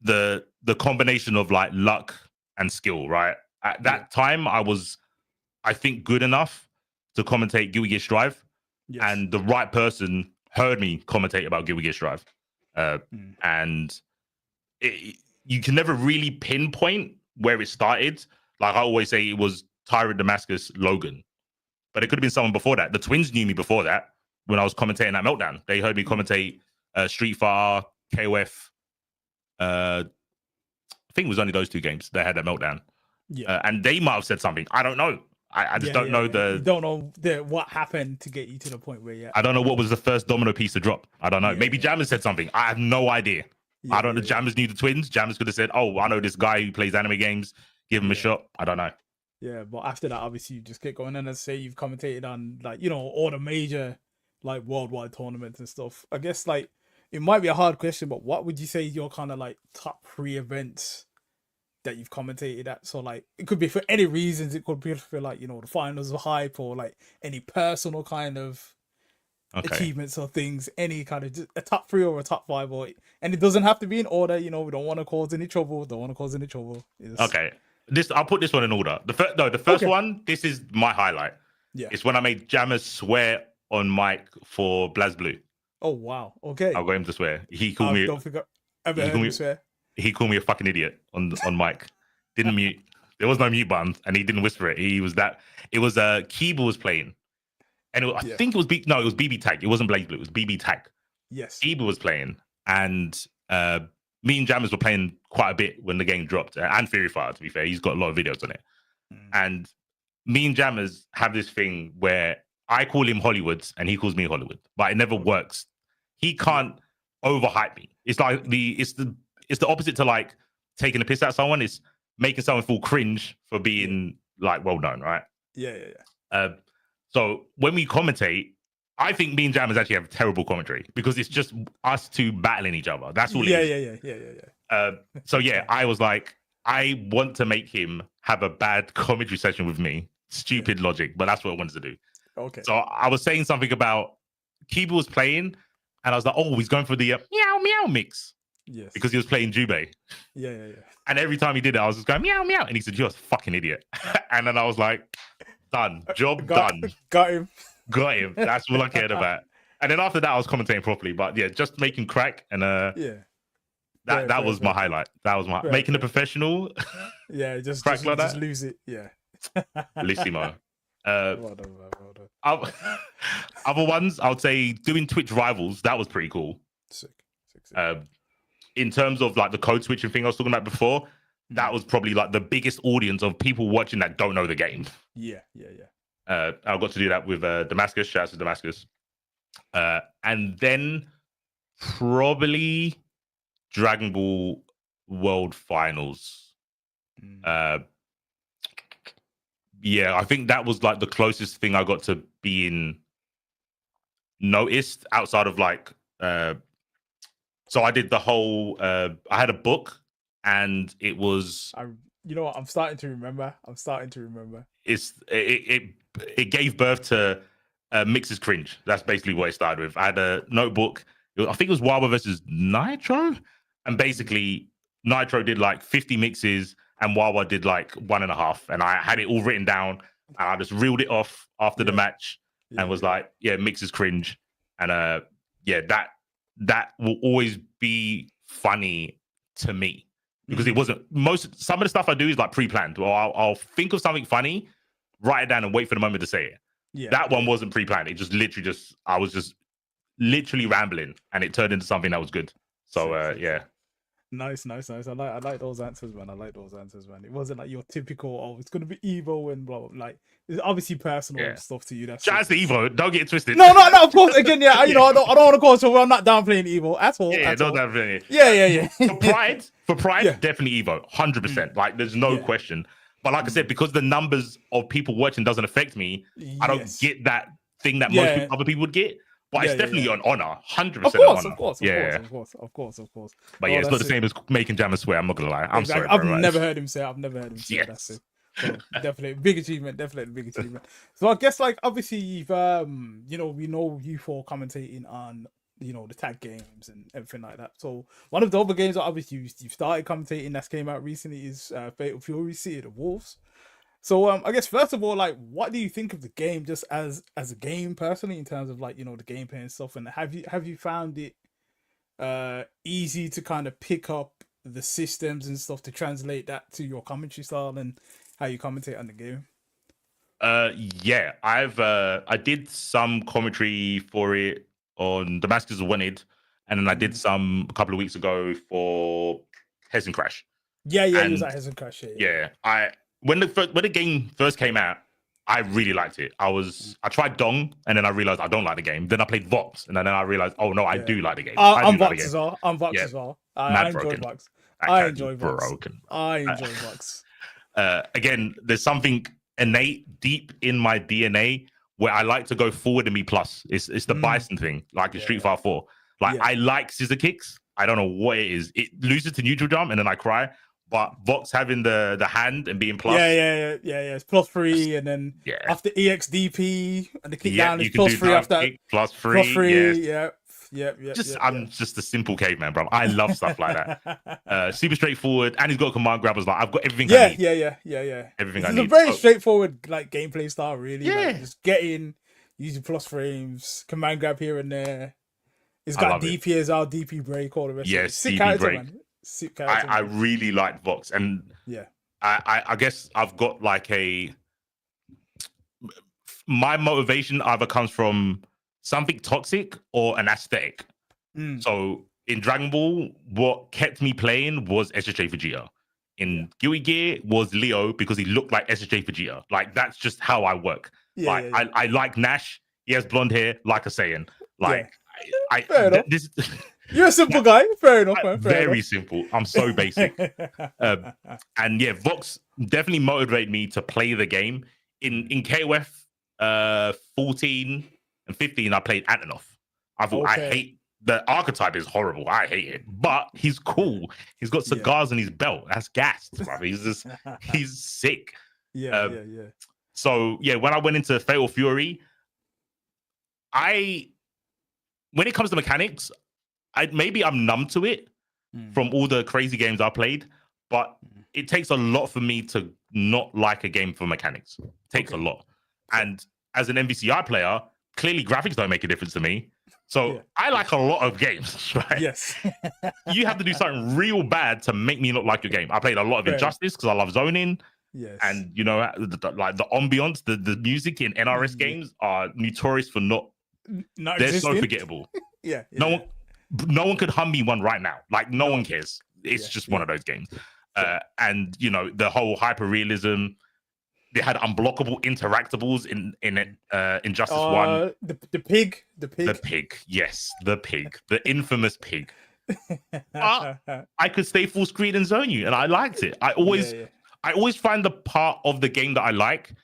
the combination of like luck and skill, right? At that time, I was, I think, good enough to commentate Guilty Gear Strive. And the right person heard me commentate about Guilty Gear Strive. And you can never really pinpoint where it started. Like I always say, it was Tyrant Damascus, Logan. But it could have been someone before that. The twins knew me before that when I was commentating at Meltdown. They heard me commentate Street Fighter, KOF. I think it was only those 2 games that had that Meltdown. And they might have said something. I don't know. I just don't know You don't know what happened to get you to the point where I don't know what was the first domino piece to drop. I don't know. Maybe Jammers said something. I have no idea. I don't know. Jammers knew the twins. Jammers could have said, oh, I know this guy who plays anime games. Give him a shot. I don't know. Yeah, but after that, obviously, you just get going. And let's say you've commentated on, like, all the major, like, worldwide tournaments and stuff. I guess, like, it might be a hard question, but what would you say your kind of, like, top 3 events that you've commentated at? So, like, it could be for any reasons. It could be for, like, the finals of hype or, like, any personal kind of achievements or things. Any kind of, a top 3 or a top 5. And it doesn't have to be in order. We don't want to cause any trouble. Okay. I'll put this one in order. The first one, this is my highlight. It's when I made Jammers swear on mic for BlazBlue. Oh wow. Okay. I got him to swear. He called me. Don't forget. Ever heard him swear? He called me a fucking idiot on mic. Didn't mute. There was no mute button, and he didn't whisper it. He was that. It was Keeble was playing, and I think it was it was BB Tag. It wasn't BlazBlue. It was BB Tag. Yes. Keeble was playing, and me and Jammers were playing quite a bit when the game dropped, and Fury Fire, to be fair. He's got a lot of videos on it. And me and Jammers have this thing where I call him Hollywoods and he calls me Hollywood, but it never works. He can't overhype me. It's like it's the opposite to like taking a piss at someone. It's making someone feel cringe for being like well known, right? So when we commentate, I think me and Jammers actually have terrible commentary because it's just us 2 battling each other. That's all it is. So yeah, I was like, I want to make him have a bad commentary session with me. Stupid logic, but that's what I wanted to do. Okay. So I was saying something about Keeble was playing, and I was like, oh, he's going for the meow meow mix. Yes. Because he was playing Jubei. Yeah. And every time he did it, I was just going meow meow, and he said, "You're a fucking idiot." And then I was like, done, job done. Got him. Got him. That's all I cared about. And then after that, I was commentating properly. But yeah, just making crack and that was my highlight. That was my making a professional. Yeah, just crack like just that. lose it. Yeah. Bellissimo. Well done, man. Well done. Other ones, I would say doing Twitch rivals. That was pretty cool. Sick. In terms of like the code switching thing I was talking about before, that was probably like the biggest audience of people watching that don't know the game. Yeah. I got to do that with Damascus. Shout out to Damascus. And then probably Dragon Ball World Finals. Yeah, I think that was like the closest thing I got to being noticed outside of like. So I did the whole. I had a book, and it was. You know what? I'm starting to remember. It gave birth to Mix's Cringe. That's basically what it started with. I had a notebook. I think it was Wawa versus Nitro, and basically Nitro did like 50 mixes, and Wawa did like 1.5, and I had it all written down, and I just reeled it off after the match, and was like, yeah, Mix's Cringe, and that will always be funny to me. Because it wasn't some of the stuff I do is like pre-planned. Or I'll think of something funny, write it down, and wait for the moment to say it. Yeah, that one wasn't pre-planned. It just literally I was just literally rambling, and it turned into something that was good. So yeah. Nice. I like those answers, man. It wasn't like your typical, oh, it's gonna be Evo and blah blah. Like, it's obviously personal stuff to you. That's just Evo. Don't get it twisted. No. Of course, again, yeah. You know, I don't want to call. So I'm not downplaying Evo at all. Yeah, don't downplay it. Yeah. For pride, definitely Evo, 100%. Like, there's no question. But like I said, because the numbers of people watching doesn't affect me, I don't get that thing that most other people would get. But it's definitely an honor, 100%. Of course. But yeah, it's not the same as making Jammer swear. I'm not gonna lie. I'm sorry. I've never heard him say. Yes. That's it. So definitely big achievement. So I guess, like, obviously you've we know you for commentating on the tag games and everything like that. So one of the other games that obviously you've started commentating that's came out recently is Fatal Fury City of the Wolves. So I guess first of all, like, what do you think of the game just as a game personally, in terms of like the gameplay and stuff? And have you found it easy to kind of pick up the systems and stuff to translate that to your commentary style and how you commentate on the game? Yeah, I did some commentary for it on Damascus Wanted, and then I did some a couple of weeks ago for Hessen Crash. Yeah, it was at Hessen Crash. Yeah, when the game first came out, I really liked it. I tried Dong, and then I realized I don't like the game. Then I played Vox, and then I realized, oh no, I do like the game. I'm Vox as well. I enjoy Vox. I enjoy Vox. Again, there's something innate deep in my DNA where I like to go forward and be plus. It's the Bison thing, like in Street Fighter 4. Like, I like scissor kicks. I don't know what it is. It loses to neutral jump, and then I cry. But Vox having the hand and being plus. Yeah. It's +3, and then after EXDP and the kick down is +3 after that. +3. I'm just a simple caveman, bro. I love stuff like that. Super straightforward, and he's got a command grab. Like, I've got everything I need. Yeah. Everything I need. It's a very straightforward like gameplay style, really. Yeah. Like, just get in, using plus frames, command grab here and there. It's got DP as well, DP break, all the rest. Yes, sick DP break. Man. I really like Vox, and I guess I've got like my motivation either comes from something toxic or an aesthetic. So in Dragon Ball, what kept me playing was SSJ Vegeta. In Guilty Gear was Leo because he looked like SSJ Vegeta. Like, that's just how I work. I like Nash. He has blonde hair, like a Saiyan. Like, You're a simple guy. Fair enough, man. Very simple. I'm so basic. And yeah, Vox definitely motivated me to play the game. In KOF 14 and 15, I played Antonov. I thought, I hate the archetype is horrible. I hate it, but he's cool. He's got cigars in his belt. That's gassed, brother. He's sick. Yeah. So yeah, when I went into Fatal Fury, when it comes to mechanics, maybe I'm numb to it from all the crazy games I played, but it takes a lot for me to not like a game for mechanics. It takes a lot. And as an MVCI player, clearly graphics don't make a difference to me. So I like a lot of games, right? Yes. You have to do something real bad to make me not like your game. I played a lot of Injustice because I love zoning. Yes. And you know, like the ambience, the music in NRS games are notorious for not they're so forgettable. Yeah. No one could hum me one right now. Like no one cares. It's just one of those games. And you know, the whole hyper realism. They had unblockable interactables in Injustice 1. The pig. Yes, the pig, the infamous pig. I could stay full screen and zone you, and I liked it. I always find the part of the game that I like,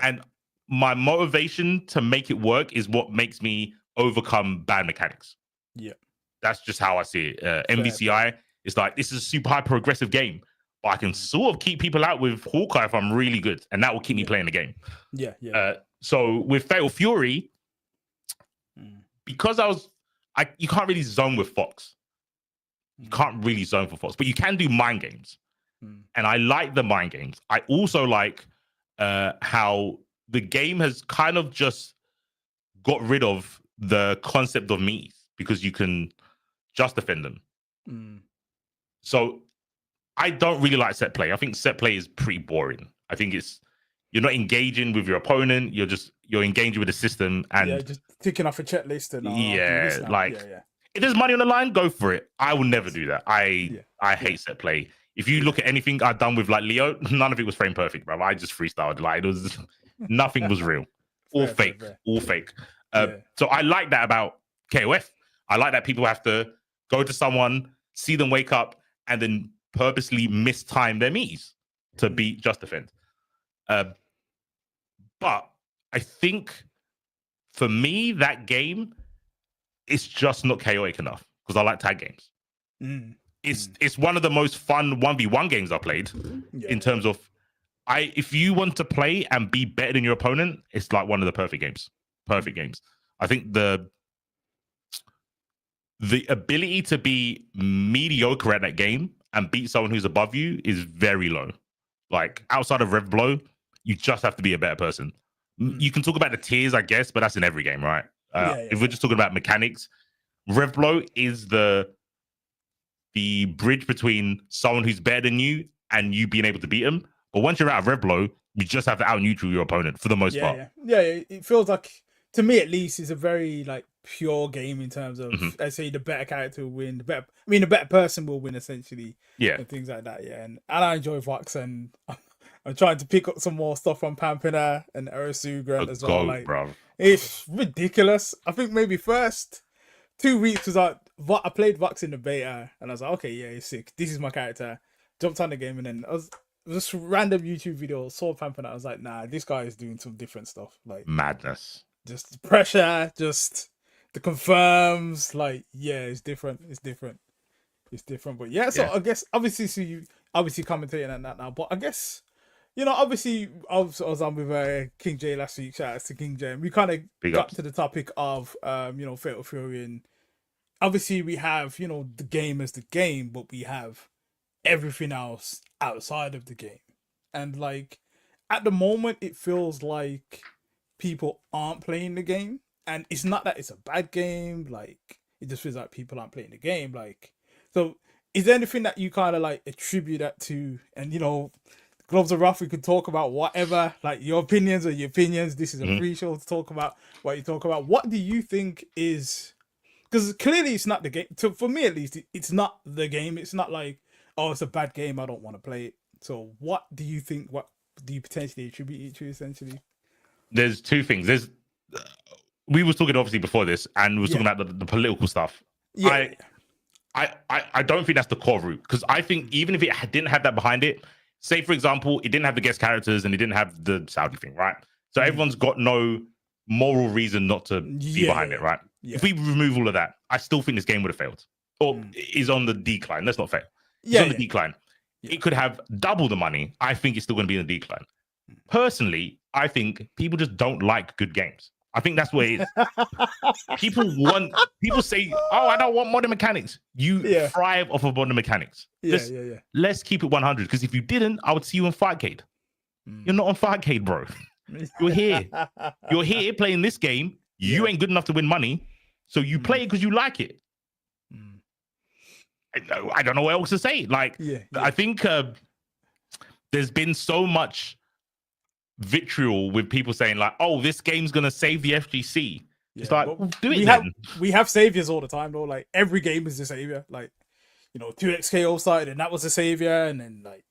and my motivation to make it work is what makes me overcome bad mechanics. Yeah, that's just how I see it. MVCI is like, this is a super high progressive game, but I can sort of keep people out with Hawkeye if I'm really good, and that will keep me playing the game. So with Fatal Fury, because you can't really zone with Fox. You can't really zone for Fox, but you can do mind games. And I like the mind games. I also like how the game has kind of just got rid of the concept of me's because you can just defend them. So I don't really like set play. I think set play is pretty boring. I think you're not engaging with your opponent. You're engaging with the system, and just ticking off a checklist. And if there's money on the line, go for it. I will never do that. I hate set play. If you look at anything I've done with like Leo, none of it was frame perfect, bro. I just freestyled. Like nothing was real. All fake. So I like that about KOF. I like that people have to go to someone, see them wake up, and then purposely mistime their me's to beat Just Defend. But I think for me, that game is just not chaotic enough because I like tag games. It's one of the most fun 1v1 games I played in terms of if you want to play and be better than your opponent, it's like one of the perfect games. I think the ability to be mediocre at that game and beat someone who's above you is very low. Like outside of Rev Blow, you just have to be a better person. You can talk about the tiers, I guess, but that's in every game, right? If we're just talking about mechanics, Rev Blow is the bridge between someone who's better than you and you being able to beat them. But once you're out of Rev Blow, you just have to out neutral your opponent for the most part. It feels like, to me at least, it's a very like pure game in terms of, let's say, the better character will win. The better person will win essentially. And things like that. And I enjoy Vox, and I'm trying to pick up some more stuff from Pampina and Arisu Grant as well. Like, bro. It's ridiculous. I think maybe first 2 weeks was like, I played Vox in the beta, and I was like, okay, it's sick. This is my character. Jumped on the game, and then I was just random YouTube video, saw Pampina. I was like, nah, this guy is doing some different stuff. Like madness. Just pressure, just the confirms. Like, it's different. But I guess obviously, so you obviously commentating on that now. But I guess, obviously, I was on with King J last week. Shout out to King J. And we kind of got to the topic of, Fatal Fury. And obviously, we have, the game as the game, but we have everything else outside of the game. And, like, at the moment, it feels like people aren't playing the game. And it's not that it's a bad game. Like, it just feels like people aren't playing the game. Like, so is there anything that you kind of, like, attribute that to? And, Gloves are rough. We could talk about whatever, like your opinions. This is a free show to talk about what you talk about. What do you think is? Because clearly it's not the game. So for me, at least, it's not the game. It's not like, oh, it's a bad game, I don't want to play it. So what do you think? What do you potentially attribute it to? Essentially, there's two things. We were talking obviously before this, and we were talking about the political stuff. I don't think that's the core root, because I think even if it didn't have that behind it. Say, for example, it didn't have the guest characters and it didn't have the Saudi thing, right? So everyone's got no moral reason not to be behind it, right? If we remove all of that, I still think this game would have failed. Or is on the decline. Let's not fail. It's on the decline. It could have double the money. I think it's still going to be in the decline. Personally, I think people just don't like good games. I think that's what it is. People say, oh, I don't want modern mechanics. You thrive off of modern mechanics. Let's keep it 100. Because if you didn't, I would see you on Fightcade. You're not on Fightcade, bro. You're here. You're here playing this game. You ain't good enough to win money. So you play it because you like it. I don't know what else to say. Like, I think there's been so much vitriol with people saying like, "Oh, this game's gonna save the FGC." Yeah, it's like, but well, do it then. We have saviors all the time though. Like every game is a savior. Like 2XKO started and that was a savior, and then like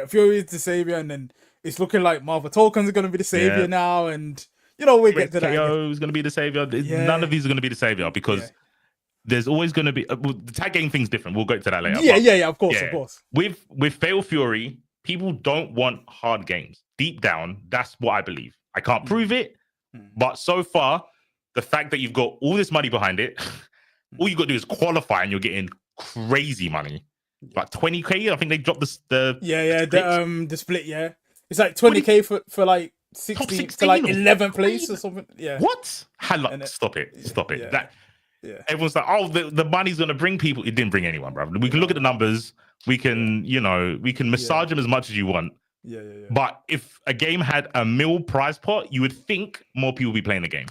Fury is the savior, and then it's looking like Marvel Tokens are gonna be the savior now, and we get to that. KO is gonna be the savior. None of these are gonna be the savior because there's always gonna be the tag game thing's different. We'll go to that later. Yeah. Of course. With Fatal Fury, people don't want hard games. Deep down, that's what I believe. I can't prove it, but so far, the fact that you've got all this money behind it, all you got to do is qualify, and you're getting crazy money, like 20K. I think they dropped the the split. Yeah, it's like 20K for like 16 to like 11th place or something. Yeah. What? Stop it. Yeah. That everyone's like, oh, the money's gonna bring people. It didn't bring anyone, bro. We can look at the numbers. We can, we can massage them as much as you want. Yeah. But if a game had a mil prize pot, you would think more people would be playing the game.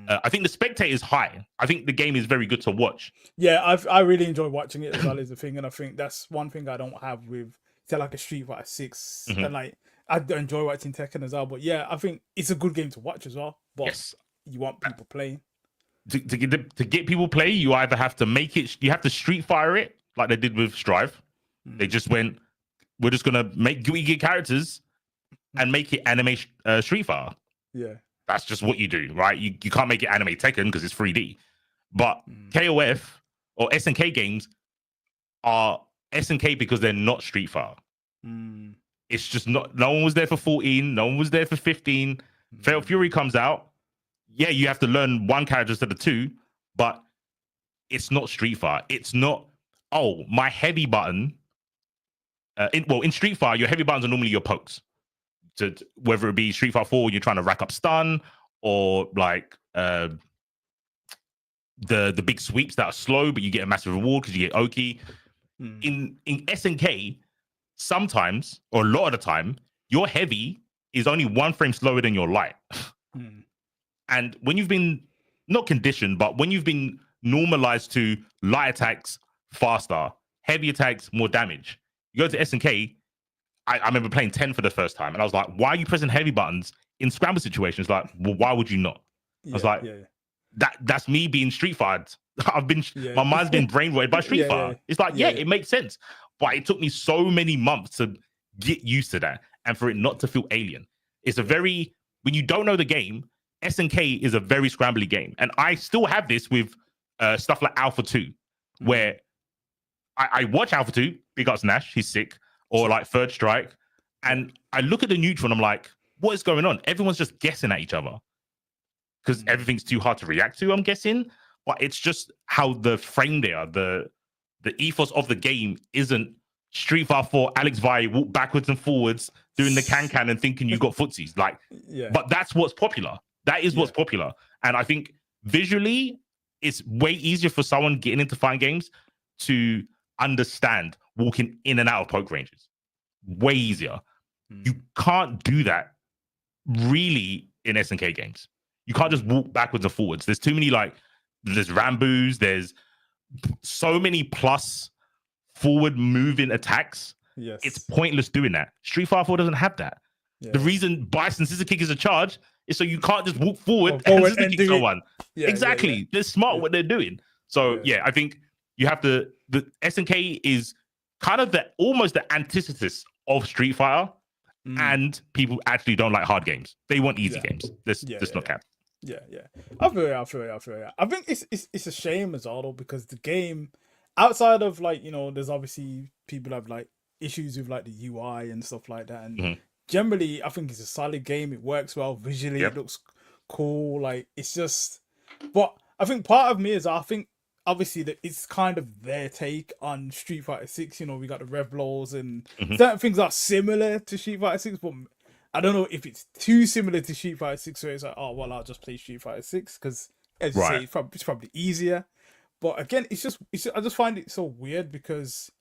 I think the spectator is high. I think the game is very good to watch. Yeah, I really enjoy watching it as well as the thing, and I think that's one thing I don't have with say like a Street Fighter 6, and like I enjoy watching Tekken as well. But yeah, I think it's a good game to watch as well. But you want people playing. To get people play, you either have to make it, you have to Street Fire it like they did with Strive. They just went, we're just gonna make gear characters and make it anime Street Fighter. Yeah. That's just what you do, right? You can't make it anime Tekken because it's 3D. But KOF or SNK games are SNK because they're not Street Fighter. It's just not. No one was there for 14. No one was there for 15. Fatal Fury comes out. Yeah, you have to learn one character instead of two, but it's not Street Fighter. It's not. Oh, my heavy button. In Street Fighter, your heavy buttons are normally your pokes. To whether it be Street Fighter 4, you're trying to rack up stun, or like the big sweeps that are slow, but you get a massive reward because you get Oki. In SNK, sometimes or a lot of the time, your heavy is only 1 frame slower than your light. And when you've been not conditioned, but when you've been normalized to light attacks faster, heavy attacks more damage, you go to SNK. I remember playing 10 for the first time, and I was like, why are you pressing heavy buttons in scramble situations? Like, well, why would you not? I was like, that's me being Street Fighted. My mind's been brainwashed by Street Fighter. It's like, it makes sense. But it took me so many months to get used to that and for it not to feel alien. It's a very, when you don't know the game, SNK is a very scrambly game. And I still have this with stuff like Alpha 2, where I watch Alpha 2, big ups Nash, he's sick. Or like Third Strike, and I look at the neutral and I'm like, what is going on? Everyone's just guessing at each other because everything's too hard to react to, I'm guessing. But it's just how the frame they are, the ethos of the game isn't Street Fighter 4, Alex Vai walk backwards and forwards doing the can and thinking you got footsies. Like, but that's what's popular. That is what's popular. And I think visually, it's way easier for someone getting into fighting games to understand walking in and out of poke ranges. Way easier. You can't do that really in SNK games. You can't just walk backwards and forwards. There's too many, like, there's Rambus, there's so many plus forward moving attacks. It's pointless doing that. Street Fighter 4 doesn't have that. The reason Bison Scissor Kick is a charge is so you can't just walk forward and scissor kick someone. Exactly. They're smart what they're doing. So I think you have to, the SNK is kind of almost the antithesis of Street Fighter, and people actually don't like hard games. They want easy games. Let's not cap. I feel you. I think it's a shame as well though, because the game, outside of like, there's obviously people have like issues with like the UI and stuff like that, and generally I think it's a solid game. It works well visually. It looks cool. Like, it's just, but I think part of me is, I think obviously that it's kind of their take on Street Fighter 6. We got the rev laws and certain things are similar to Street Fighter 6, but I don't know if it's too similar to Street Fighter 6, where it's like, oh well, I'll just play Street Fighter 6 because, as you say, it's probably easier. But again, I just find it so weird because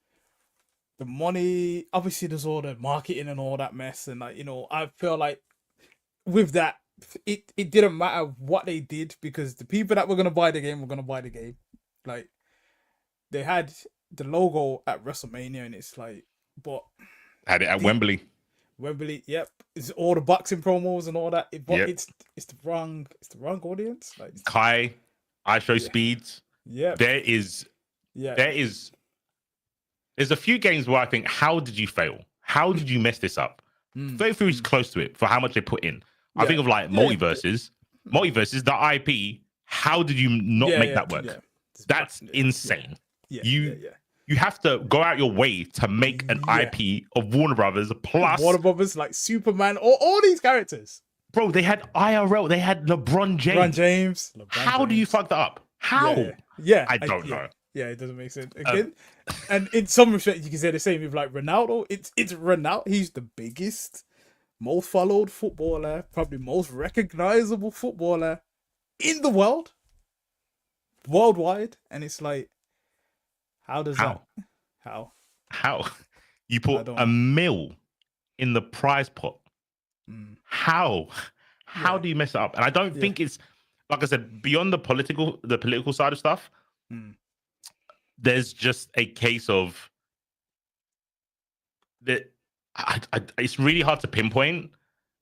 the money, obviously there's all the marketing and all that mess, and like, I feel like with that, it didn't matter what they did, because the people that were gonna buy the game were gonna buy the game. Like, they had the logo at WrestleMania, and it's like, but had it at Wembley. Wembley. Yep, it's all the boxing promos and all that. But Yep. it's the wrong audience. Like Kai, I show Yeah. speeds. yeah, There is there's a few games where I think, how did you fail? How did you mess this up? Fatal Fury's close to it for how much they put in. I think of like multiverses, the IP. How did you not make that work? Yeah. That's insane. Yeah. You have to go out your way to make an IP of Warner Brothers plus Warner Brothers, like Superman, all these characters. Bro, they had IRL, they had LeBron James. How do you fuck that up? How? Yeah. I don't know. Yeah, it doesn't make sense. Again, and in some respects, you can say the same with like Ronaldo. It's Ronaldo. He's the biggest, most followed footballer, probably most recognizable footballer in the world, worldwide. And it's like, how does that? How? You put a mil in the prize pot. How do you mess it up? And I don't think it's, like I said, beyond the political side of stuff. There's just a case of that. It's really hard to pinpoint,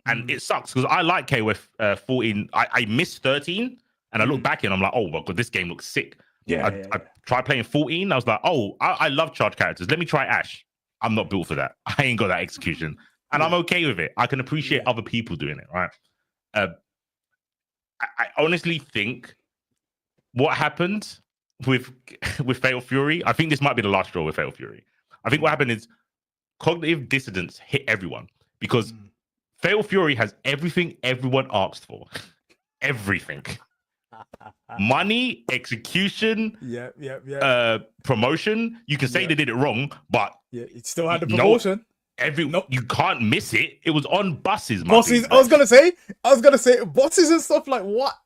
and it sucks because I like KOF 14. I missed 13, and I look back and I'm like, oh my god, this game looks sick. I tried playing 14. I was like, oh, I love charge characters. Let me try Ash. I'm not built for that. I ain't got that execution, and I'm okay with it. I can appreciate other people doing it, right? I honestly think what happened with Fatal Fury, I think this might be the last straw with Fatal Fury. I think what happened is cognitive dissonance hit everyone because Fatal Fury has everything everyone asked for. Everything. Money, execution, promotion. You can say they did it wrong, but it still had the promotion. You can't miss it. It was on buses. I was gonna say buses and stuff. Like what?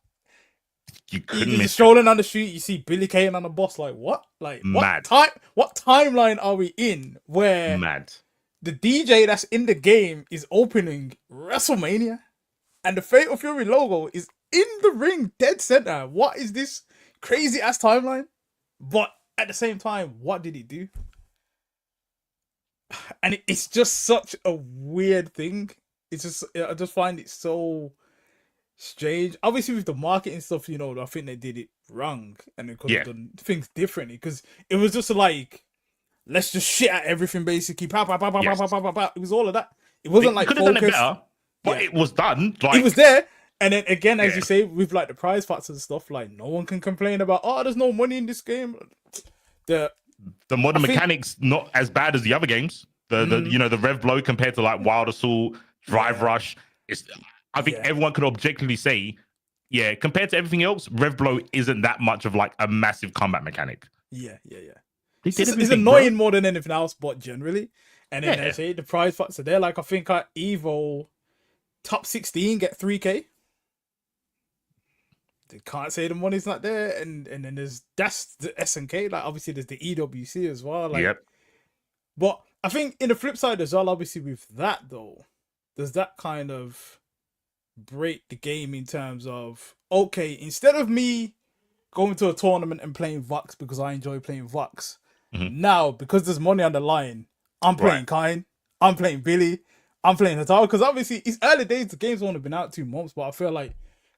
You couldn't miss strolling on the street. You see Billy Kane on the bus. Like what? Like mad. What timeline are we in where the DJ that's in the game is opening WrestleMania, and the Fatal Fury logo is in the ring, dead center? What is this crazy ass timeline? But at the same time, what did he do? And it's just such a weird thing. It's just, I just find it so strange. Obviously, with the marketing stuff, you know, I think they did it wrong and they could have done things differently because it was just like, let's just shit at everything basically. Pow, pow, pow, pow, pow, pow, pow, pow. It was all of that. It wasn't like could have done it better, but it was done. Like, it was there. And then again, as you say, with like the prize parts and stuff, like no one can complain about, oh, there's no money in this game. The modern mechanics not as bad as the other games. The you know, the Rev Blow compared to like Wild Assault, Drive Rush. I think everyone could objectively say, compared to everything else, Rev Blow isn't that much of like a massive combat mechanic. It's annoying more than anything else, but generally. And then they say the prize parts are there. Like I think at Evo top 16 get 3K. They can't say the money's not there, and then that's the SNK. Like obviously there's the EWC as well. Like, but I think in the flip side as well, obviously with that though, does that kind of break the game in terms of, okay, instead of me going to a tournament and playing Vox because I enjoy playing Vox, now because there's money on the line, I'm playing Kine, I'm playing Billy, I'm playing Hataru, because obviously it's early days. The game's only been out 2 months, but I feel like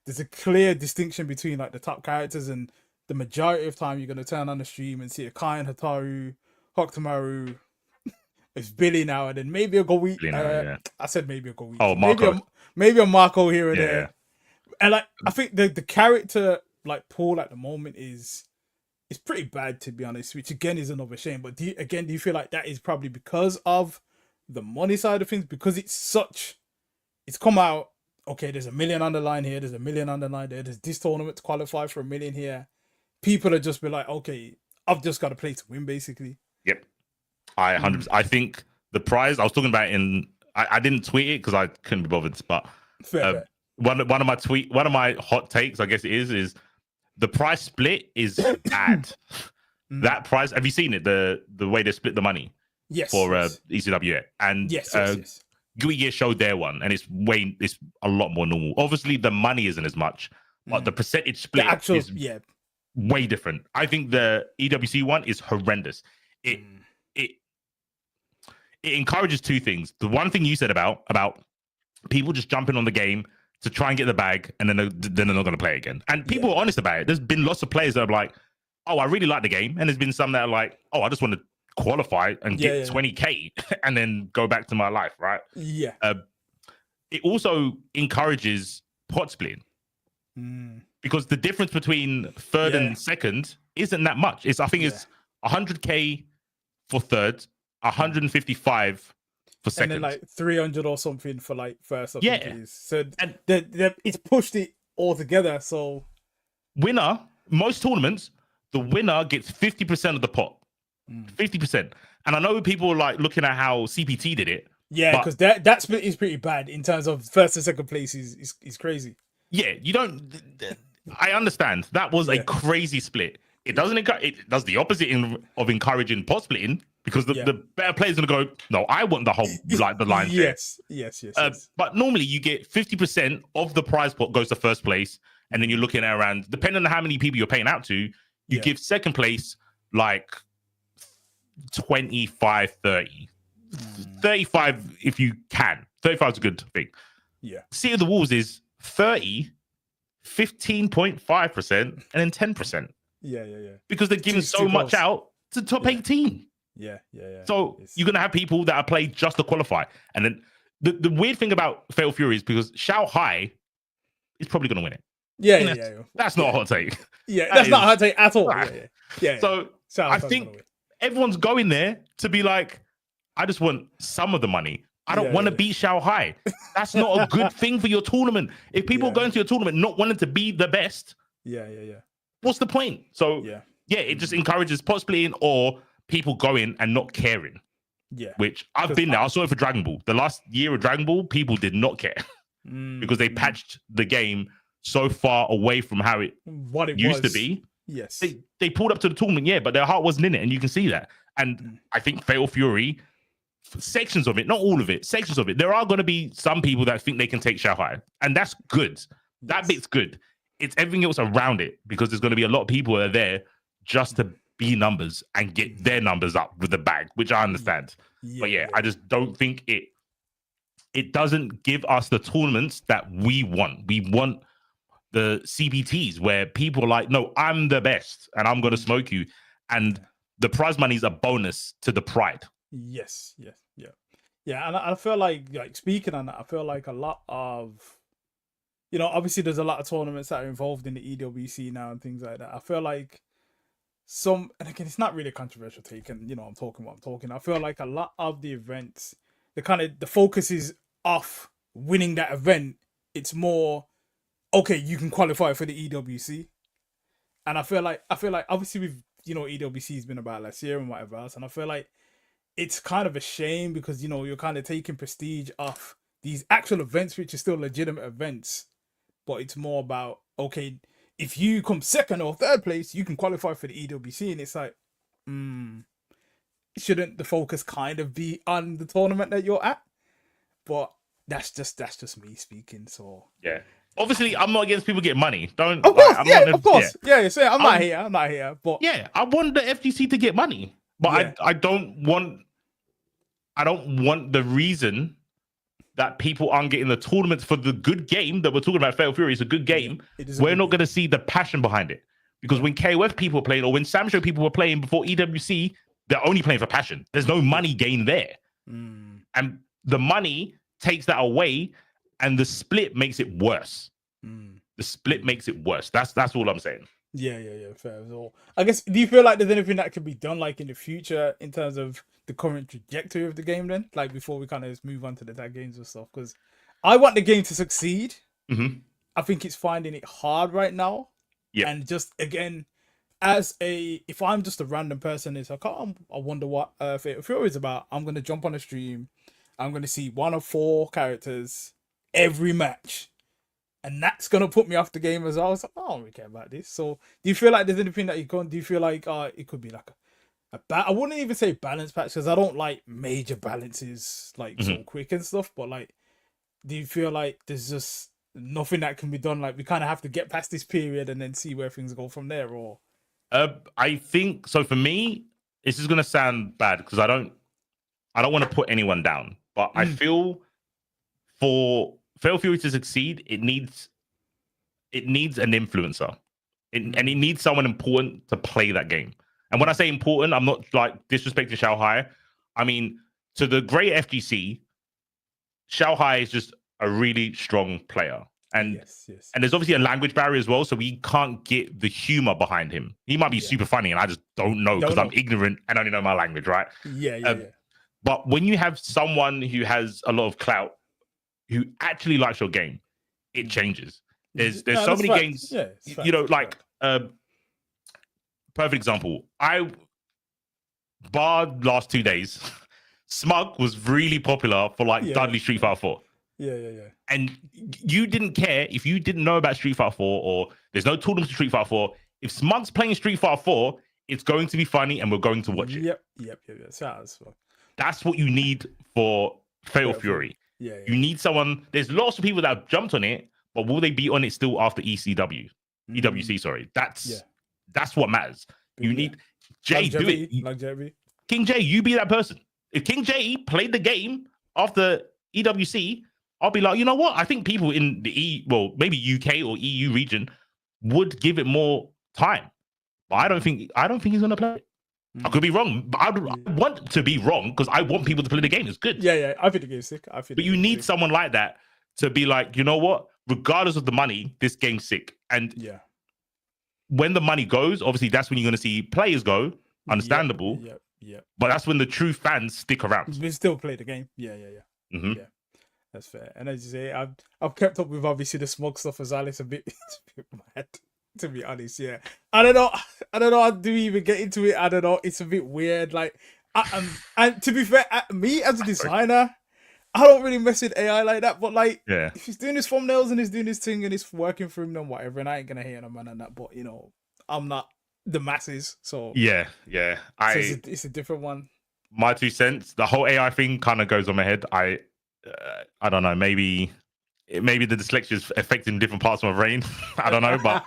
there's a clear distinction between like the top characters, and the majority of time you're gonna turn on the stream and see a Kine, Hataru, Hokutomaru. It's Billy now, and then maybe a Gowi. I said maybe a Gowi. Oh, Marco. Maybe a Marco here and there. And like I think the character like pool at the moment is pretty bad, to be honest, which again is another shame. But do you feel like that is probably because of the money side of things? Because it's come out, okay, there's $1 million on the line here, there's $1 million on the line there, there's this tournament to qualify for $1 million here. People are just be like, okay, I've just got to play to win, basically. Yep. I 100%. I think the prize I was talking about I didn't tweet it because I couldn't be bothered, but one of my hot takes, I guess it is the prize split is bad. That prize, have you seen it? The way they split the money for ECW, and Gui Gear showed their one, and it's a lot more normal. Obviously, the money isn't as much, but the percentage split is way different. it encourages two things. The one thing you said about people just jumping on the game to try and get the bag, and then they're not going to play again. And people are honest about it. There's been lots of players that are like, oh, I really like the game. And there's been some that are like, oh, I just want to qualify and get 20K and then go back to my life, right? Yeah. It also encourages pot splitting. Because the difference between third and second isn't that much. I think it's 100K for third, 155 for second, and then like 300 or something for like first. I think it is. So and it's pushed it all together. So winner, most tournaments, the winner gets 50% of the pot, 50%. And I know people are like looking at how CPT did it. Yeah, because that split is pretty bad in terms of first and second place is crazy. Yeah, you don't. I understand that was a crazy split. It doesn't. It does the opposite of encouraging pot splitting, because the better player's gonna go, no, I want the whole the line. Yes. But normally you get 50% of the prize pot goes to first place, and then you're looking at around, depending on how many people you're paying out to, you give second place like 25, 30, 35 if you can. 35 is a good thing. Yeah. Sea of the Wolves is 30, 15.5%, and then 10%. Yeah. Because they're giving so much out to top 18. Yeah. So you're going to have people that are played just to qualify. And then the weird thing about Fatal Fury is because Shao Hai is probably going to win it. Yeah. That's not a hot take. Yeah, that's not a hot take at all. Yeah. So I think everyone's going there to be like, I just want some of the money. I don't want to beat Shao Hai. That's not a good thing for your tournament. If people are going to your tournament not wanting to be the best, what's the point? So it just encourages pot splitting or people going and not caring. Yeah, which I've been there. I saw it for Dragon Ball. The last year of Dragon Ball, people did not care because they patched the game so far away from how it used to be. Yes, they pulled up to the tournament, but their heart wasn't in it, and you can see that. And I think Fatal Fury, sections of it, not all of it, sections of it, there are going to be some people that think they can take Shao Hai, and that's good. That bit's good. It's everything else around it, because there's going to be a lot of people that are there just to be numbers and get their numbers up with the bag, which I understand. But I just don't think it doesn't give us the tournaments that we want. We want the CBTs where people are like, no, I'm the best and I'm going to smoke you. And the prize money is a bonus to the pride. Yes. Yeah. And I feel like speaking on that, I feel like a lot of, obviously there's a lot of tournaments that are involved in the EWC now and things like that. I feel like and again, it's not really a controversial take, and I'm talking what I'm talking. I feel like a lot of the events, the focus is off winning that event. It's more, okay, you can qualify for the EWC. And I feel like obviously we've, EWC has been about last year and whatever else. And I feel like it's kind of a shame because, you're kind of taking prestige off these actual events, which are still legitimate events. But it's more about, okay, if you come second or third place, you can qualify for the EWC. And it's like, shouldn't the focus kind of be on the tournament that you're at? But that's just me speaking. So yeah. Obviously, I'm not against people getting money. Don't. Of course, of course. Yeah. So I'm not here. But yeah, I want the FGC to get money, but I don't want the reason that people aren't getting the tournaments for the good game that we're talking about. Fatal Fury is a good game. We're not going to see the passion behind it, because when KOF people were playing, or when Samsho people were playing before EWC, they're only playing for passion. There's no money gained there, and the money takes that away. And the split makes it worse. The split makes it worse. That's all I'm saying. Yeah. Fair. So, I guess, do you feel like there's anything that could be done, like in the future, in terms of the current trajectory of the game? Then, like before we kind of just move on to the tag games and stuff, because I want the game to succeed. I think it's finding it hard right now. Yeah. And just again, if I'm just a random person, it's like, I wonder what Fatal Fury is about. I'm gonna jump on a stream. I'm gonna see one of 4 characters every match, and that's gonna put me off the game as well. I was like, I don't really care about this. So do you feel like there's anything that you can do? You feel like it could be like I wouldn't even say balance patch, because I don't like major balances like so quick and stuff, but like, do you feel like there's just nothing that can be done? Like, we kind of have to get past this period and then see where things go from there? Or I think so. For me, this is gonna sound bad because I don't I don't want to put anyone down, but I feel for Fatal Fury to succeed, it needs an influencer, and it needs someone important to play that game. And when I say important, I'm not like disrespecting Shao Hai. I mean, to the great FGC, Shao Hai is just a really strong player. And and there's obviously a language barrier as well, so we can't get the humor behind him. He might be super funny, and I just don't know because I'm ignorant and only know my language, right? But when you have someone who has a lot of clout, who actually likes your game, it changes. There's so many games, you know, like perfect example. Bar last 2 days, Smug was really popular for like Dudley Street Fighter 4. And you didn't care if you didn't know about Street Fighter 4 or there's no tournaments to Street Fighter 4. If Smug's playing Street Fighter 4, it's going to be funny and we're going to watch it. That's what you need for Fatal Fury. You need someone. There's lots of people that have jumped on it, but will they be on it still after EWC, sorry. That's what matters. You need Jay, do it. Like King Jay, you be that person. If King Jay played the game after EWC, I'll be like, you know what? I think people in the maybe UK or EU region would give it more time. But I don't think he's gonna play it. I could be wrong, but I want to be wrong because I want people to play the game. It's good. I think the game's sick. But you need someone like that to be like, you know what? Regardless of the money, this game's sick. And when the money goes, obviously that's when you're gonna see players go. Understandable. But that's when the true fans stick around. We still play the game. Yeah. That's fair. And as you say, I've kept up with obviously the Smug stuff as well. It's a bit mad, to be honest. I don't know how to even get into it. I don't know. It's a bit weird. Like, and to be fair, me as a designer, I don't really mess with AI like that. But like, if he's doing his thumbnails and he's doing his thing and it's working for him, then whatever. And I ain't gonna hate on a man on that. But you know, I'm not the masses, so it's a different one. My 2 cents. The whole AI thing kind of goes on my head. I don't know. Maybe the dyslexia is affecting different parts of my brain. I don't know, but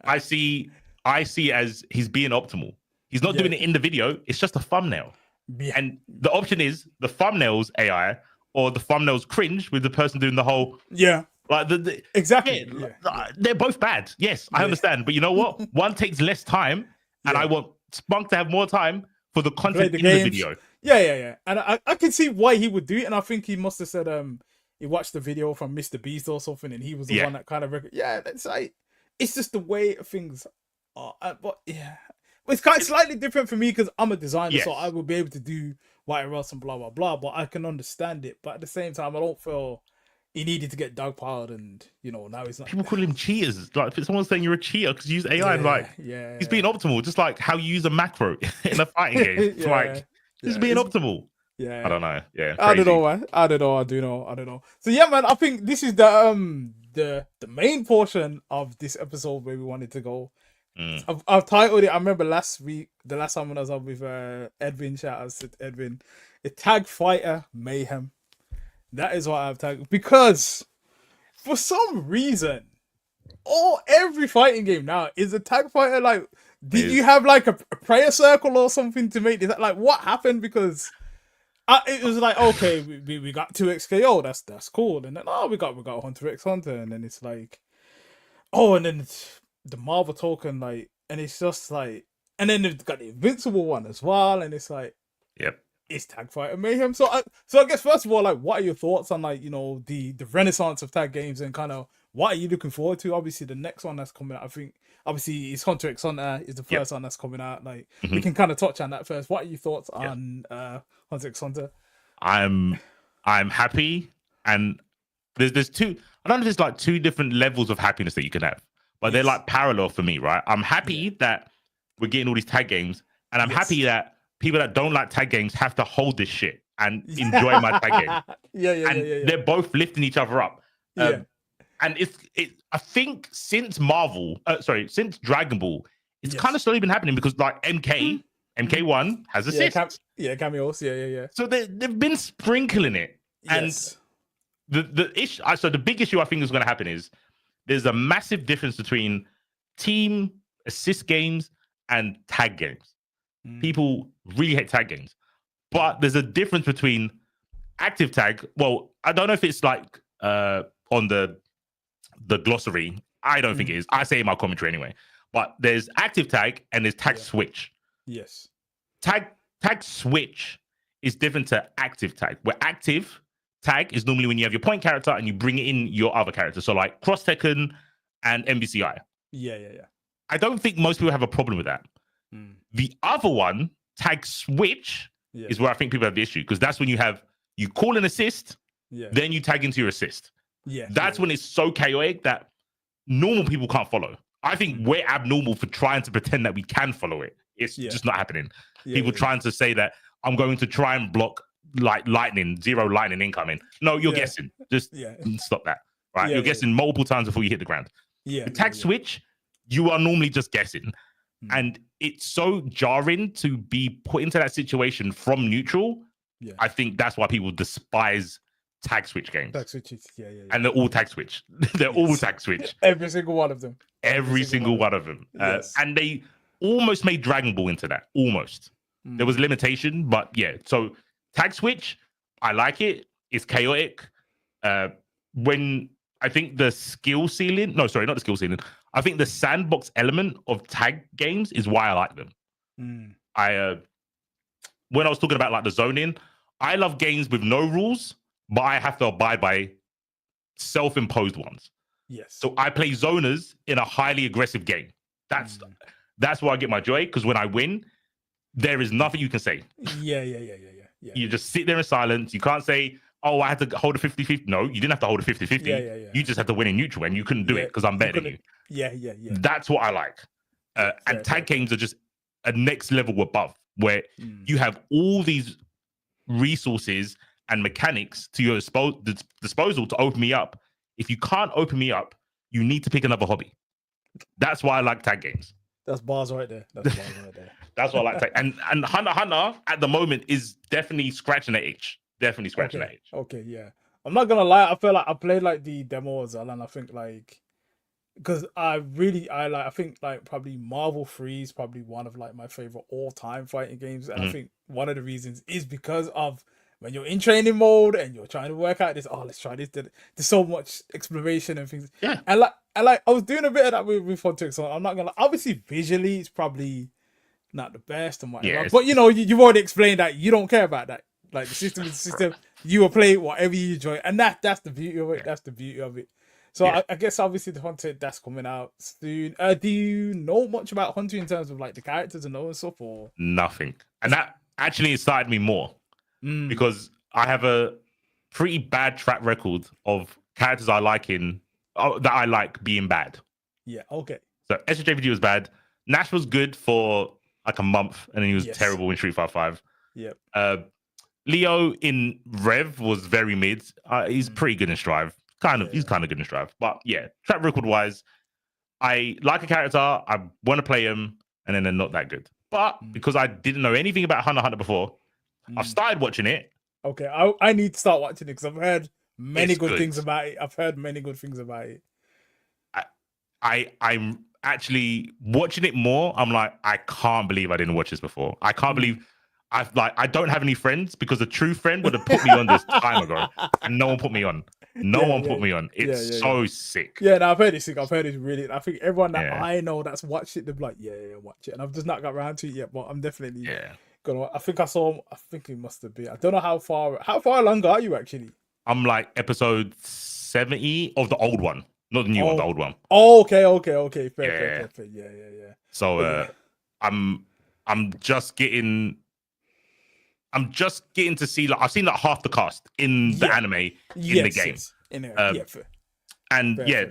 I see as he's being optimal. He's not doing it in the video. It's just a thumbnail, and the option is the thumbnails AI or the thumbnails cringe with the person doing the whole like exactly. They're both bad. Yes, I understand, but you know what? One takes less time, and I want Spunk to have more time for the content in the video. And I can see why he would do it, and I think he must have said he watched the video from Mr. Beast or something, and he was the one that kind of that's like, it's just the way things are. But it's kind of slightly different for me because I'm a designer, so I will be able to do whatever else and blah blah blah. But I can understand it. But at the same time, I don't feel he needed to get dogpiled, and you know now he's not. People call him cheaters. Like if someone's saying you're a cheater because you use AI, he's being optimal, just like how you use a macro in a fighting game. It's like he's being optimal. I don't know. I don't know, man. I don't know. So man, I think this is the main portion of this episode where we wanted to go. I've titled it. I remember last week, the last time when I was up with Edwin. Shout out to Edwin. A tag fighter mayhem. That is what I've tagged, because for some reason, every fighting game now is a tag fighter. Like, did you have like a prayer circle or something to make this? Like, what happened? Because it was like, okay, we got 2XKO, that's cool, and then we got Hunter x Hunter, and then it's like, and then it's the Marvel token, like, and it's just like, and then they've got the Invincible one as well, and it's like, it's tag fighter mayhem. So I guess first of all, like, what are your thoughts on, like, you know, the renaissance of tag games, and kind of what are you looking forward to? Obviously, the next one that's coming out, I think, obviously, is Hunter x Hunter is the first one that's coming out. Like, we can kind of touch on that first. What are your thoughts on Hunter x Hunter? I'm happy, and there's two. I don't know if there's like 2 different levels of happiness that you can have, but they're like parallel for me, right? I'm happy that we're getting all these tag games, and I'm happy that people that don't like tag games have to hold this shit and enjoy my tag game. They're both lifting each other up. And I think since since Dragon Ball, it's kind of slowly been happening, because like MK1 has assists. Cameos. So they've been sprinkling it. And the issue, so the big issue I think is going to happen is there's a massive difference between team assist games and tag games. People really hate tag games. But there's a difference between active tag. Well, I don't know if it's like on the glossary. I don't think it is. I say in my commentary anyway. But there's active tag and there's tag switch. Yes. Tag switch is different to active tag. Where active tag is normally when you have your point character and you bring in your other character. So like Cross Tekken and MBCI. Yeah. I don't think most people have a problem with that. The other one, tag switch, is where I think people have the issue, because that's when you call an assist, then you tag into your assist. That's when it's so chaotic that normal people can't follow. I think we're abnormal for trying to pretend that we can follow it. It's just not happening. People trying to say that I'm going to try and block like lightning, 0 lightning incoming. No, you're guessing. Just stop that. Right? You're guessing multiple times before you hit the ground. The tag switch, you are normally just guessing. And it's so jarring to be put into that situation from neutral. I think that's why people despise tag switch games. Tag switches, And they're all tag switch. They're all tag switch. Every single one of them. Every single one of them. And they almost made Dragon Ball into that. Almost. There was limitation, but so tag switch, I like it. It's chaotic. When I think the skill ceiling, no, sorry, not the skill ceiling. I think the sandbox element of tag games is why I like them. When I was talking about like the zoning, I love games with no rules, but I have to abide by self-imposed ones. So I play zoners in a highly aggressive game. That's where I get my joy, because when I win, there is nothing you can say. You just sit there in silence. You can't say, oh, I had to hold a 50-50. No, you didn't have to hold a 50-50. You just had to win in neutral, and you couldn't do it because I'm better than you. That's what I like. And tag games are just a next level above, where you have all these resources and mechanics to your disposal to open me up. If you can't open me up, you need to pick another hobby. That's why I like tag games. That's bars right there. That's what I like tag. And Hunter x Hunter at the moment is definitely scratching that itch. Definitely scratching that itch. Okay, yeah. I'm not gonna lie. I feel like I played like the demo as well, and I think like, because I think like probably Marvel 3 is probably one of like my favorite all-time fighting games, and I think one of the reasons is because of when you're in training mode and you're trying to work out this. Oh, let's try this. There's so much exploration and things. And like I was doing a bit of that with Hunter. So I'm not gonna. Obviously, visually, it's probably not the best and whatever. But you know, you've already explained that you don't care about that. Like the system is the system. You will play whatever you enjoy, and that's the beauty of it. That's the beauty of it. So I guess obviously the Hunter that's coming out soon. Do you know much about Hunter in terms of like the characters and all and stuff, or nothing? And that actually excited me more because I have a pretty bad track record of characters I like that I like being bad. Yeah. Okay. So SJVG was bad. Nash was good for like a month, and then he was terrible in Street Fighter 5. Yep. Leo in Rev was very mid. He's pretty good in Strive. He's kind of good in Strive. But yeah, track record wise, I like a character. I want to play him, and then they're not that good. But because I didn't know anything about Hunter x Hunter before, I've started watching it. Okay, I need to start watching it because I've heard many good things about it. I'm actually watching it more. I'm like, I can't believe I didn't watch this before. I can't believe I don't have any friends, because a true friend would have put me on this time ago, and no one put me on. No one put me on. It's so sick. Yeah, no, I've heard it's sick. I've heard it's really. I think everyone that I know that's watched it, they're like, watch it. And I've just not got around to it yet, but I'm definitely gonna. I think it must have been. I don't know how far along are you actually? I'm like episode 70 of the old one, not the new one, the old one. Oh, okay. Fair. Yeah. So I'm just getting to see, like, I've seen like half the cast in the anime in the game. In there. Fair.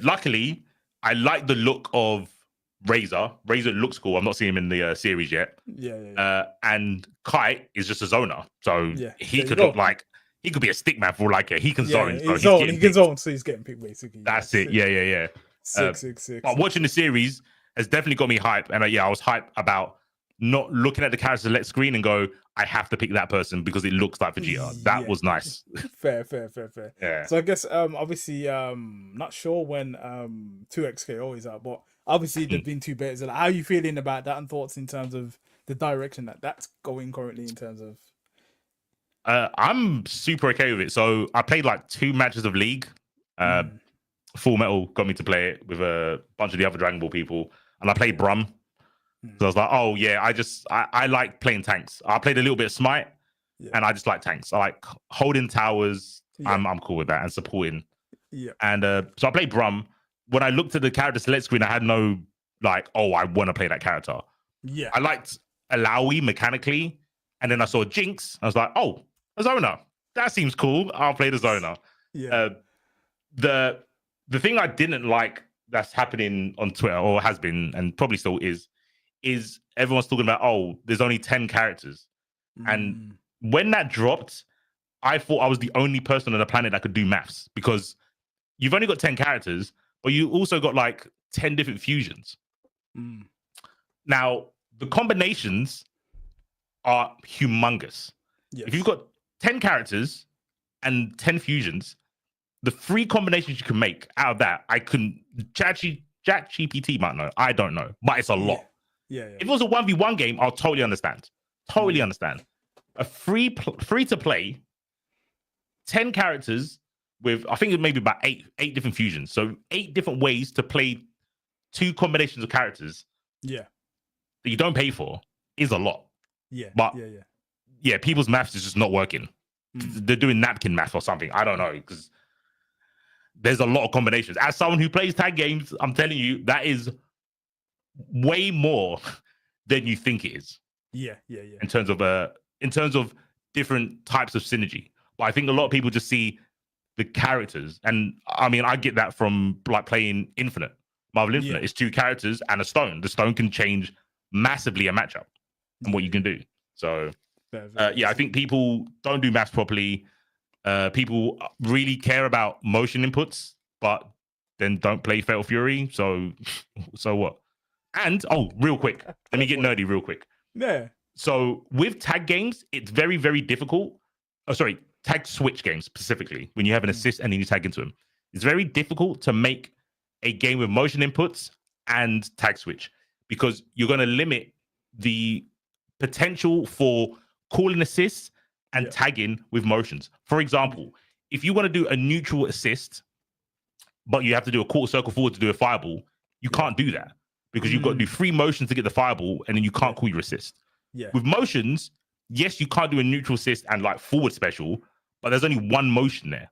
Luckily, I like the look of Razor. Razor looks cool. I'm not seeing him in the series yet. And Kite is just a zoner, so he could look like he could be a stickman for like he can zone. He can zone, so he's getting picked basically. That's it. Yeah. Sick. But watching the series has definitely got me hyped, and I was hyped about not looking at the character select screen and go, I have to pick that person because it looks like Vegeta. That was nice. Fair. Yeah. So I guess obviously not sure when 2XKO is out, but obviously there've been 2 betas. How are you feeling about that, and thoughts in terms of the direction that's going currently in terms of I'm super okay with it. So I played like 2 matches of League. Full Metal got me to play it with a bunch of the other Dragon Ball people, and I played Brum. So I was like, oh yeah, I like playing tanks. I played a little bit of Smite, and I just like tanks. I like holding towers. I'm cool with that, and supporting. Yeah. And so I played Brum. When I looked at the character select screen, I had no like, oh, I want to play that character. Yeah. I liked Alawi mechanically, and then I saw Jinx. I was like, oh, a Zoner. That seems cool. I'll play the Zoner. Yeah. The thing I didn't like that's happening on Twitter, or has been, and probably still is everyone's talking about, oh, there's only 10 characters. And when that dropped, I thought I was the only person on the planet that could do maths, because you've only got 10 characters, but you also got like 10 different fusions. Now, the combinations are humongous. Yes. If you've got 10 characters and 10 fusions, the 3 combinations you can make out of that, I couldn't. ChatGPT might know. I don't know, but it's a lot. Yeah. If it was a 1v1 game, I'll totally understand. Totally understand. A free to play, 10 characters with, I think it may be about eight different fusions. So 8 different ways to play 2 combinations of characters. Yeah. That you don't pay for is a lot. Yeah. But yeah, people's maths is just not working. They're doing napkin math or something. I don't know, because there's a lot of combinations. As someone who plays tag games, I'm telling you, that is way more than you think it is. Yeah. In terms of different types of synergy. But I think a lot of people just see the characters, and I mean, I get that from like playing Infinite. Marvel Infinite is 2 characters and a stone. The stone can change massively a matchup and what you can do. So I think people don't do maths properly. People really care about motion inputs, but then don't play Fatal Fury. So what? And real quick, let me get nerdy real quick. Yeah. So with tag games, it's very, very difficult. Oh, sorry, tag switch games specifically, when you have an assist and then you tag into them. It's very difficult to make a game with motion inputs and tag switch, because you're going to limit the potential for calling assists and tagging with motions. For example, if you want to do a neutral assist, but you have to do a quarter circle forward to do a fireball, you can't do that, because you've got to do 3 motions to get the fireball, and then you can't call your assist. Yeah. With motions, yes, you can't do a neutral assist and like forward special, but there's only 1 motion there.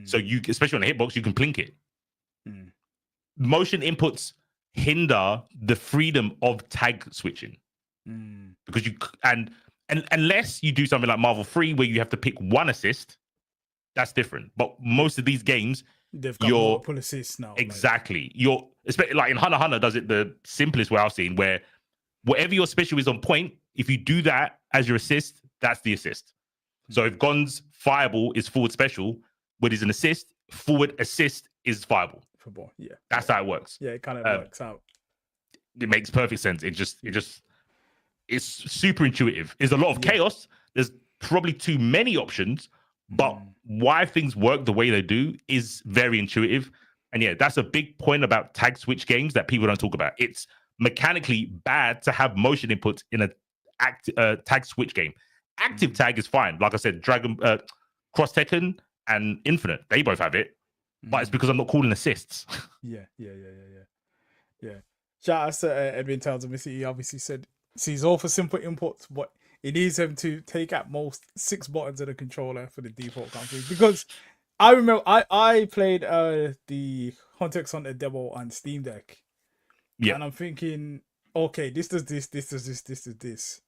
So you, especially on a hitbox, you can plink it. Motion inputs hinder the freedom of tag switching, because and unless you do something like Marvel 3 where you have to pick 1 assist, that's different. But most of these games, they've got multiple assists now. Exactly. You're, especially like in Hunter x Hunter does it the simplest way I've seen, where whatever your special is on point, if you do that as your assist, that's the assist. So if Gon's fireball is forward special, when it's an assist, forward assist is fireball. Football, that's how it works. Yeah, it kind of works out. It makes perfect sense. It's super intuitive. There's a lot of chaos. There's probably too many options, but why things work the way they do is very intuitive. And that's a big point about tag switch games that people don't talk about. It's mechanically bad to have motion inputs in a tag switch game. Active tag is fine. Like I said, Cross Tekken and Infinite, they both have it, but it's because I'm not calling assists. Yeah. Shout out to Edwin Townsend. He obviously said he's all for simple inputs, but it needs him to take at most 6 buttons of the controller for the default config. Because I remember I played the Hunter x Hunter demo on Steam Deck. Yeah. And I'm thinking, okay, this does this, this does this, this does this.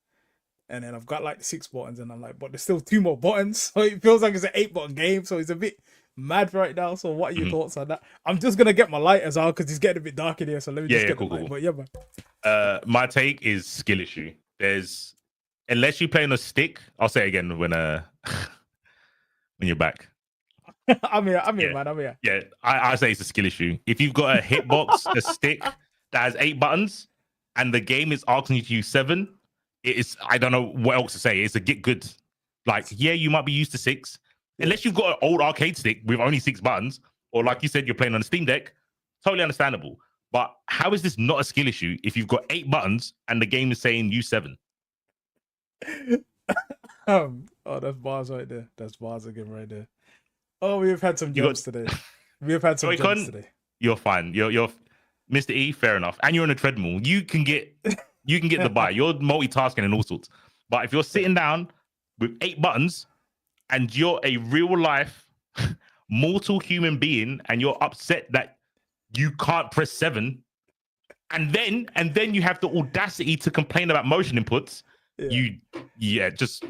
And then I've got like 6 buttons, and I'm like, but there's still 2 more buttons. So it feels like it's an 8-button game. So it's a bit mad right now. So what are your thoughts on that? I'm just gonna get my light as well, because it's getting a bit dark in here. So let me just get the light. But man. My take is skill issue. There's, unless you play on a stick, I'll say it again when you're back. I'm here, man. I'm here. Yeah, I say it's a skill issue. If you've got a hitbox, a stick that has 8 buttons, and the game is asking you to use 7, it's, I don't know what else to say. It's a get good. Like, you might be used to 6. Unless you've got an old arcade stick with only 6 buttons, or like you said, you're playing on a Steam Deck, totally understandable. But how is this not a skill issue if you've got 8 buttons and the game is saying use 7? Oh, that's bars right there. That's bars again right there. Oh, we have had some You gems got today. We have had some gems Joy-Con. today. You're fine. You're Mr. E. Fair enough. And you're on a treadmill. You can get the buy. You're multitasking and all sorts. But if you're sitting down with 8 buttons and you're a real life mortal human being and you're upset that you can't press 7, and then you have the audacity to complain about motion inputs, just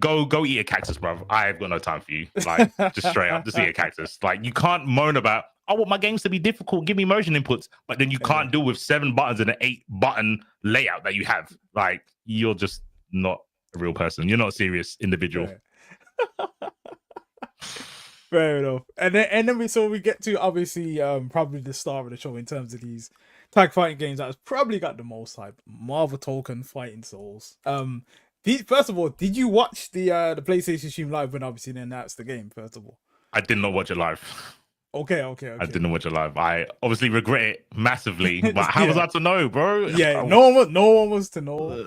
go eat a cactus, bro. I've got no time for you. Like, just straight up, just eat a cactus. Like, you can't moan about, I want my games to be difficult, give me motion inputs, but then you can't deal with 7 buttons and an 8-button layout that you have. Like, you're just not a real person. You're not a serious individual. Fair enough. And then we get to obviously probably the star of the show in terms of these tag fighting games that has probably got the most hype. Marvel Token Fighting Souls. First of all, did you watch the PlayStation Stream Live when obviously they announced the game? First of all, I did not watch it live. Okay. I didn't watch it live. I obviously regret it massively, but how was I to know, bro? Yeah, no one was to know.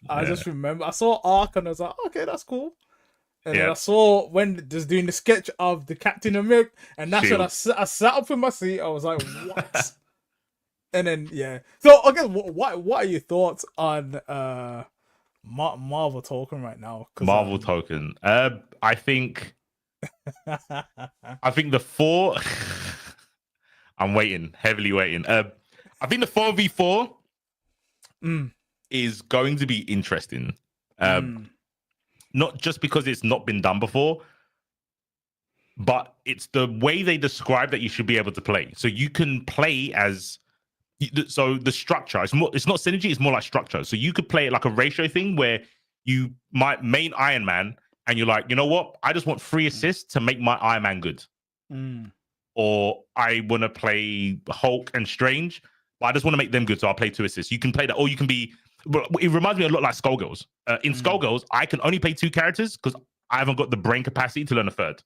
I just remember I saw Ark and I was like, okay, that's cool. And then I saw when just doing the sketch of the Captain America, and that's when I sat up in my seat. I was like, what? And then so okay, what are your thoughts on Marvel Token right now? Marvel Token. I think the 4. I'm waiting, heavily waiting. I think the 4v4 is going to be interesting. Not just because it's not been done before, but it's the way they describe that you should be able to play. So you can play as. So the structure, it's not synergy, it's more like structure. So you could play it like a ratio thing where you might main Iron Man and you're like, you know what? I just want 3 assists to make my Iron Man good. Or I want to play Hulk and Strange, but I just want to make them good, so I'll play 2 assists. You can play that, or you can be. It reminds me a lot like Skullgirls. In Skullgirls, I can only play 2 characters because I haven't got the brain capacity to learn a 3rd.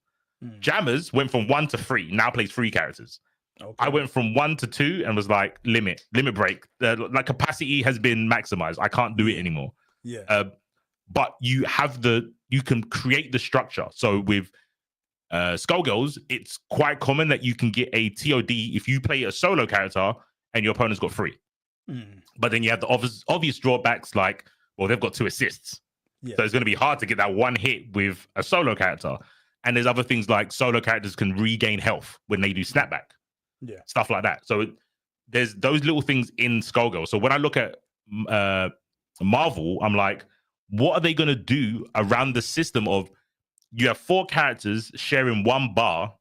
Jammers went from 1 to 3, now plays 3 characters. Okay. I went from 1 to 2 and was like, limit break. Like capacity has been maximized. I can't do it anymore. But you can create the structure. So with Skullgirls, it's quite common that you can get a TOD if you play a solo character and your opponent's got 3. But then you have the obvious drawbacks like, well, they've got 2 assists. So it's going to be hard to get that 1 hit with a solo character. And there's other things like solo characters can regain health when they do snapback. Stuff like that. So there's those little things in Skullgirl. So when I look at Marvel, I'm like, what are they going to do around the system of you have 4 characters sharing 1 bar,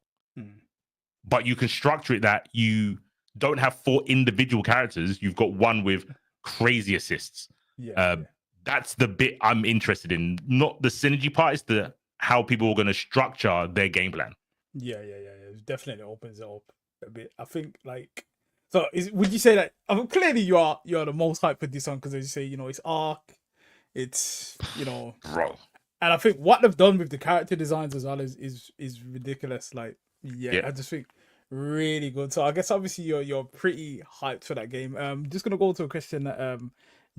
but you can structure it that you don't have 4 individual characters. You've got 1 with crazy assists. That's the bit I'm interested in. Not the synergy part, it's the how people are going to structure their game plan. It definitely opens it up a bit. I think would you say that clearly you are the most hyped for this one because as you say, it's Ark, it's bro. And I think what they've done with the character designs as well is ridiculous. I just think really good. So I guess obviously you're pretty hyped for that game. Just gonna go to a question that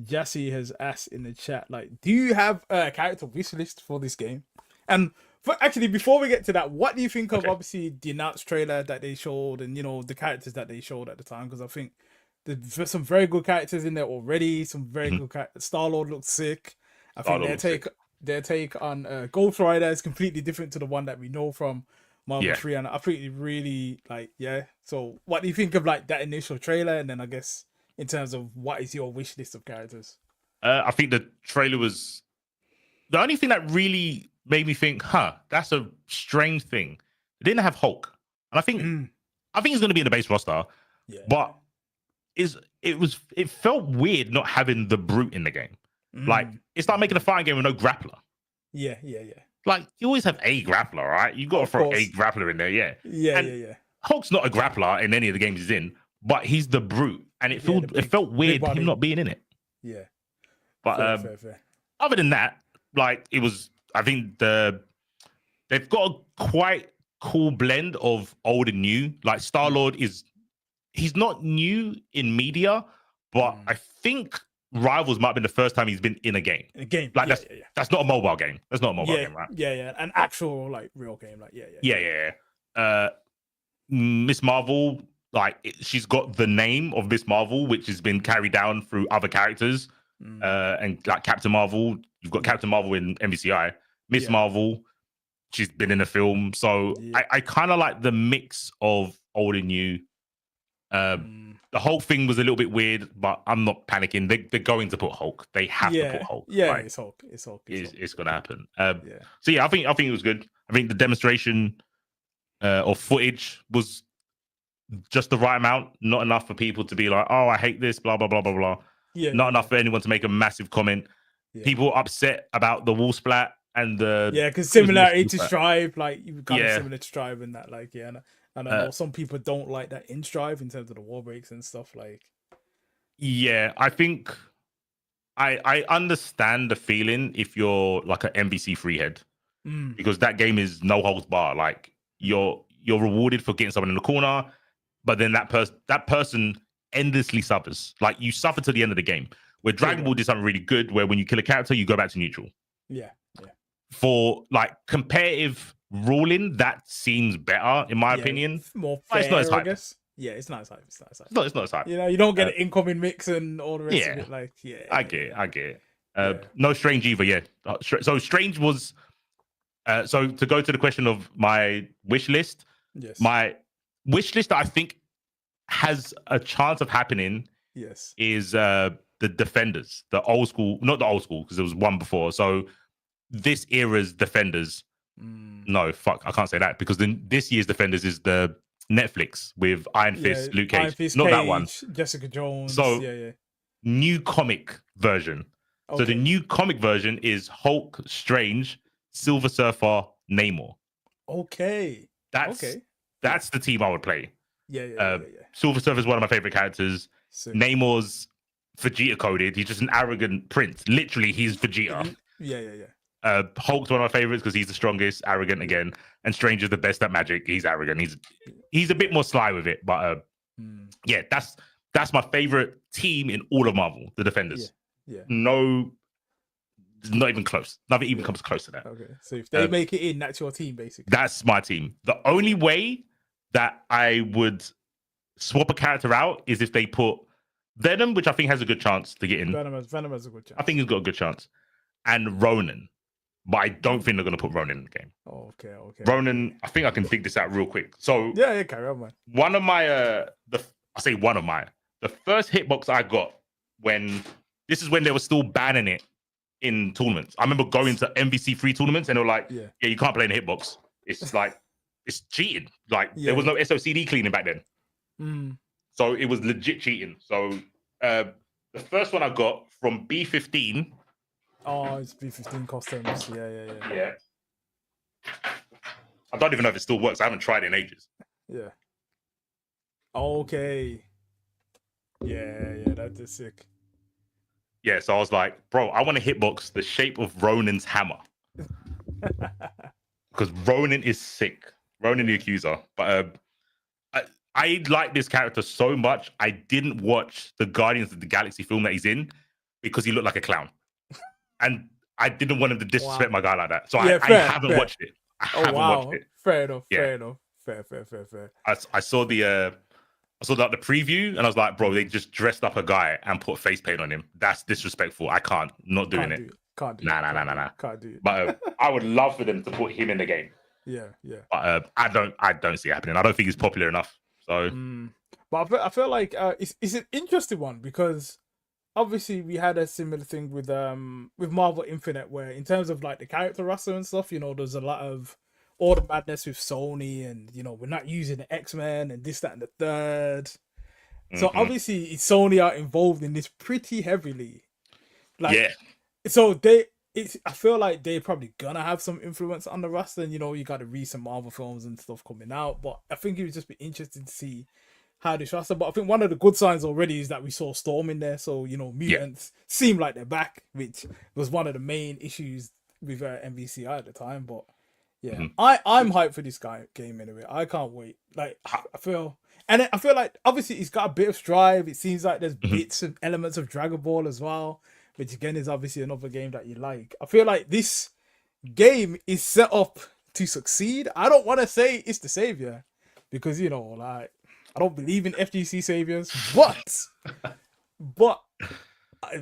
Jassy has asked in the chat. Like, do you have a character wish list for this game? And before we get to that, what do you think of obviously the announced trailer that they showed and the characters that they showed at the time? Because I think there's some very good characters in there already. Some very good characters. Star-Lord looks sick. I think their take on Ghost Rider is completely different to the one that we know from Marvel 3, and I think really So what do you think of that initial trailer, and then I guess in terms of what is your wish list of characters? I think the trailer was the only thing that really made me think, that's a strange thing. It didn't have Hulk, and I think he's going to be in the base roster, but it felt weird not having the Brute in the game. Like, it's like making a fighting game with no grappler. Yeah. Like, you always have a grappler, right? You got to throw a grappler in there, yeah. Hulk's not a grappler in any of the games he's in, but he's the Brute, and it felt weird him not being in it. Yeah. But fair. Other than that, it was. I think they've got a quite cool blend of old and new. Like Star-Lord he's not new in media, but I think Rivals might have been the first time he's been in a game. In a game, Like yeah, that's not a mobile game. That's not a mobile game, right? yeah, an actual like real game, like Yeah. Miss Marvel, like she's got the name of Miss Marvel, which has been carried down through other characters. And like Captain Marvel, you've got Captain Marvel in MVCI. Miss Marvel, she's been in a film. So I kind of like the mix of old and new. The Hulk thing was a little bit weird, but I'm not panicking. They're going to put Hulk. They have to put Hulk. Yeah, like, it's Hulk. It's Hulk. It's going to happen. So yeah, I think it was good. I think the demonstration or footage was just the right amount, not enough for people to be like, "Oh, I hate this," blah blah blah blah blah. Not enough for anyone to make a massive comment. People upset about the wall splat and the because similarity to Strive, like you kind of similar to Strive in that, like and I know some people don't like that in Strive in terms of the wall breaks and stuff. Like, I think I understand the feeling if you're like an MVC freehead because that game is no holds bar. Like you're rewarded for getting someone in the corner, but then that person endlessly suffers. Like you suffer to the end of the game. Where Dragon Ball did something really good, where when you kill a character, you go back to neutral. Yeah. For like competitive ruling, that seems better in my opinion. More fair, it's not as hype. I guess. Yeah, it's not as hype. It's not as hype. You know, you don't get an incoming mix and all the rest of it. Like, I get it. No Strange either. Yeah. So Strange was. So to go to the question of my wish list, my wish list that I think has a chance of happening. Is the Defenders, the old school, not the old school, because there was one before. So this era's Defenders. No, fuck, I can't say that because then this year's Defenders is the Netflix with Iron Fist, Luke Cage. Not that one. Jessica Jones. So new comic version. Okay. So the new comic version is Hulk, Strange, Silver Surfer, Namor. Okay. That's the team I would play. Yeah. Silver Surfer is one of my favorite characters. Namor's Vegeta coded. He's just an arrogant prince. Literally, he's Vegeta. Yeah. Hulk's one of my favorites because he's the strongest, arrogant again, and Strange is the best at magic. He's arrogant. He's a bit more sly with it, but that's my favorite team in all of Marvel, the Defenders. No, not even close. Nothing even comes close to that. Okay, so if they make it in, that's your team, basically. That's my team. The only way that I would swap a character out is if they put Venom, which I think has a good chance to get in. Venom has a good chance. I think he's got a good chance. And Ronan. But I don't think they're going to put Ronan in the game. Okay. Ronan, I think I can dig this out real quick. So yeah, carry on, man. One of my, the first hitbox I got this is when they were still banning it in tournaments. I remember going to MVC free tournaments and they were like, yeah, you can't play in a hitbox. It's like, it's cheating. Like there was no SOCD cleaning back then. So it was legit cheating. So the first one I got from B15. Oh, it's B15 customs. Yeah. I don't even know if it still works. I haven't tried it in ages. Yeah. Okay. Yeah, that is sick. Yeah, so I was like, bro, I want to hitbox the shape of Ronan's hammer. Because Ronan is sick. Ronan the Accuser. But I like this character so much, I didn't watch the Guardians of the Galaxy film that he's in because he looked like a clown. And I didn't want him to disrespect my guy like that. So I haven't watched it. I haven't watched it. Fair enough. Fair. I saw the preview and I was like, bro, they just dressed up a guy and put face paint on him. That's disrespectful. I can't. Not doing it. Can't do it. Nah. Can't do it. But I would love for them to put him in the game. Yeah. But I don't see it happening. I don't think he's popular enough. So, but I feel like it's an interesting one because obviously we had a similar thing with Marvel Infinite where in terms of like the character roster and stuff, you know, there's a lot of all the madness with Sony and, you know, we're not using the X-Men and this, that, and the third. So obviously Sony are involved in this pretty heavily. So I feel like they're probably gonna have some influence on the roster. And, you know, you got the recent Marvel films and stuff coming out, but I think it would just be interesting to see how this roster. But I think one of the good signs already is that we saw Storm in there. So, you know, mutants seem like they're back, which was one of the main issues with MVCI at the time. But Yeah, Mhm. I'm hyped for this game anyway. I can't wait. Like I feel, and I feel like obviously it's got a bit of strive. It seems like there's Mhm. bits and elements of Dragon Ball as well, which again is obviously another game that you like. I feel like this game is set up to succeed. I don't want to say it's the savior because like I don't believe in FGC saviors, but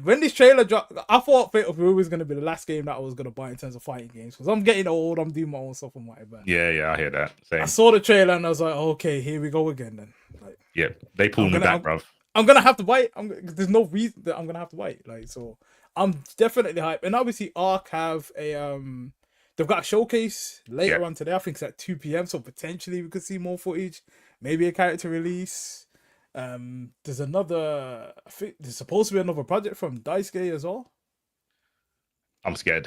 when this trailer dropped, I thought Fatal Fury was gonna be the last game that I was gonna buy in terms of fighting games because I'm getting old. I'm doing my own stuff and whatever. Yeah, I hear that. I Same. saw the trailer and I was like, okay, here we go again. Then, like, Yeah, they pulled me back, bruv. I'm gonna have to buy it. There's no reason that I'm gonna have to buy it. Like, so I'm definitely hyped. And obviously, Arc have they've got a showcase later on today. I think it's at 2 p.m. So potentially we could see more footage, maybe a character release. There's another. I think there's supposed to be another project from Daisuke as well. I'm scared.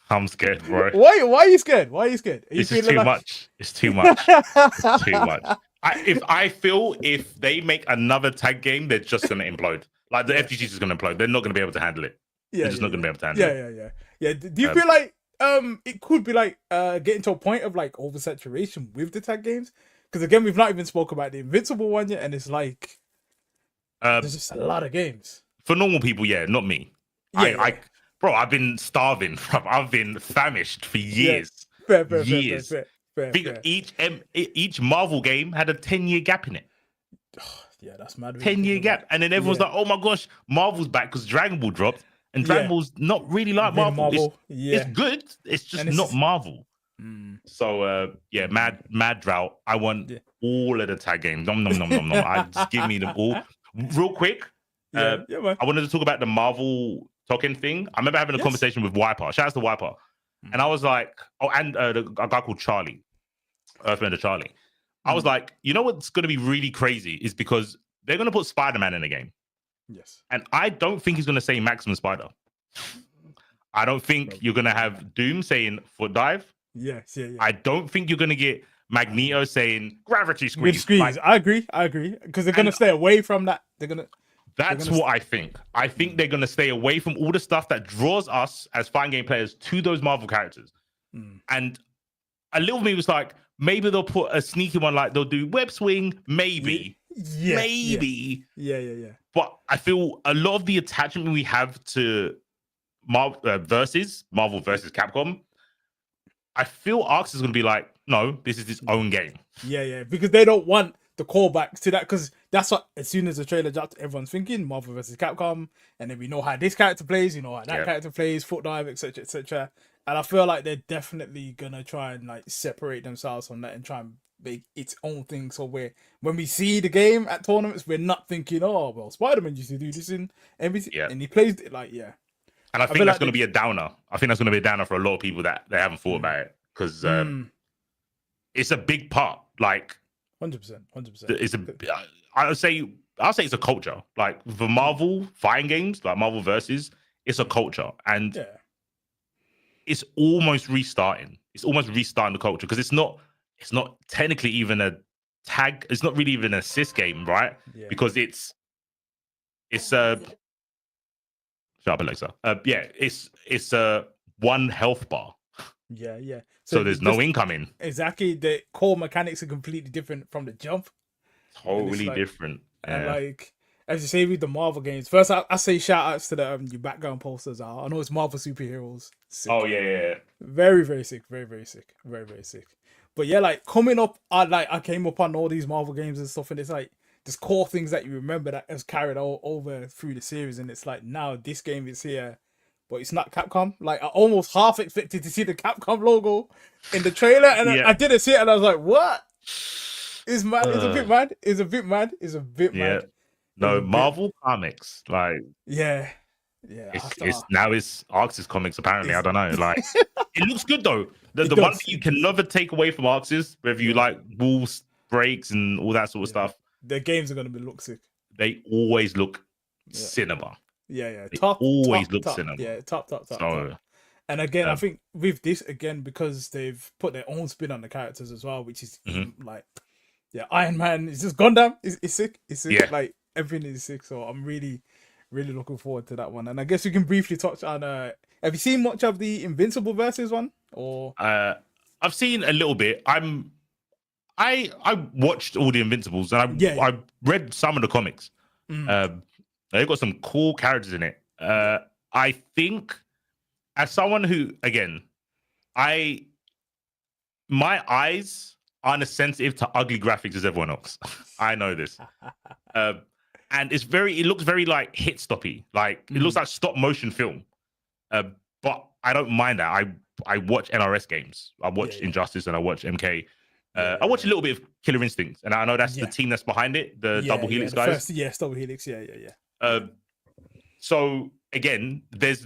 I'm scared, bro. Why are you scared? Why are you scared? It's just too much. It's too much. It's too much. If they make another tag game, they're just gonna implode. Like the FGC is gonna implode. They're not gonna be able to handle it. They're just not gonna be able to handle it. Yeah. Do you feel like it could be like getting to a point of like oversaturation with the tag games? Because again, we've not even spoke about the Invincible one yet, and it's like there's just a lot of games for normal people. Yeah, not me. Bro, I've been starving. Bro. I've been famished for years. Years. Fair. Each Marvel game had a 10-year gap in it. Yeah, that's mad. 10-year gap, and then everyone's like, "Oh my gosh, Marvel's back because Dragon Ball dropped." And Dragon Ball's not really like Marvel. It's good. It's just not Marvel. So mad drought. I want all of the tag games. Nom. I just give me them all. Real quick. I wanted to talk about the Marvel token thing. I remember having a conversation with Wiper. Shout out to Wiper. And I was like, and a guy called Charlie, Earthbender Charlie. I was like, you know what's going to be really crazy is because they're going to put Spider-Man in the game. Yes. And I don't think he's going to say Maximum Spider. I don't think you're going to have Doom saying foot dive. Yes, yeah. I don't think you're going to get Magneto saying gravity squeeze. Like, I agree. Because they're going to stay away from that. That's what I think. I think they're going to stay away from all the stuff that draws us as fighting game players to those Marvel characters. And a little me was like, maybe they'll put a sneaky one, like they'll do web swing, maybe. Maybe. Yeah. But I feel a lot of the attachment we have to Marvel versus Capcom, I feel Arx is going to be like, no, this is its own game. Yeah, because they don't want the callbacks to that, because that's what, as soon as the trailer dropped, everyone's thinking Marvel versus Capcom, and then we know how this character plays, you know how that character plays, foot dive, etc. And I feel like they're definitely gonna try and like separate themselves from that and try and make its own thing. So when we see the game at tournaments, we're not thinking, oh well, Spider-Man used to do this in NBC, and he plays it like And I think that's going to be a downer. I think that's going to be a downer for a lot of people that they haven't thought about it, because it's a big part. Like 100%. It's I'll say it's a culture. Like the Marvel fighting games, like Marvel versus, it's a culture, and it's almost restarting. It's almost restarting the culture, because it's not technically even a tag. It's not really even an assist game, right? Because it's shut up, Alexa. It's a one health bar. Yeah. So there's no incoming. Exactly. The core mechanics are completely different from the jump. Totally different. And like, as you say with the Marvel games, first I say shout outs to the your background posters. I know it's Marvel superheroes. Sick. Oh yeah. Very, very sick. Very sick. Very sick. But yeah, like coming up, I came up on all these Marvel games and stuff, and it's like there's core things that you remember that has carried over through the series, and it's like now this game is here, but it's not Capcom. Like I almost half expected to see the Capcom logo in the trailer, and I didn't see it, and I was like, "What? It's mad. It's a bit mad. It's a bit mad." No, Marvel comics, like it's Arx's comics. Apparently, I don't know. Like it looks good though. The one thing you can never take away from Arx's, whether you like walls breaks and all that sort of stuff, their games are gonna look sick. They always look cinema. Yeah. Top cinema. Yeah, top. And again, I think with this, again, because they've put their own spin on the characters as well, which is like, Iron Man is just Gundam. It's sick. It's sick. Yeah. Like everything is sick. So I'm really, really looking forward to that one. And I guess we can briefly touch on. Have you seen much of the Invincible versus one? Or I've seen a little bit. I watched all the Invincibles and I read some of the comics. They've got some cool characters in it. I think as someone who, again, my eyes aren't as sensitive to ugly graphics as everyone else. I know this. And it looks very like hit stoppy. Like it looks like stop motion film. But I don't mind that. I watch NRS games. I watch Injustice and I watch MK. I watch a little bit of Killer Instinct, and I know that's the team that's behind it, the Double Helix guys. Double Helix, yeah. So again, there's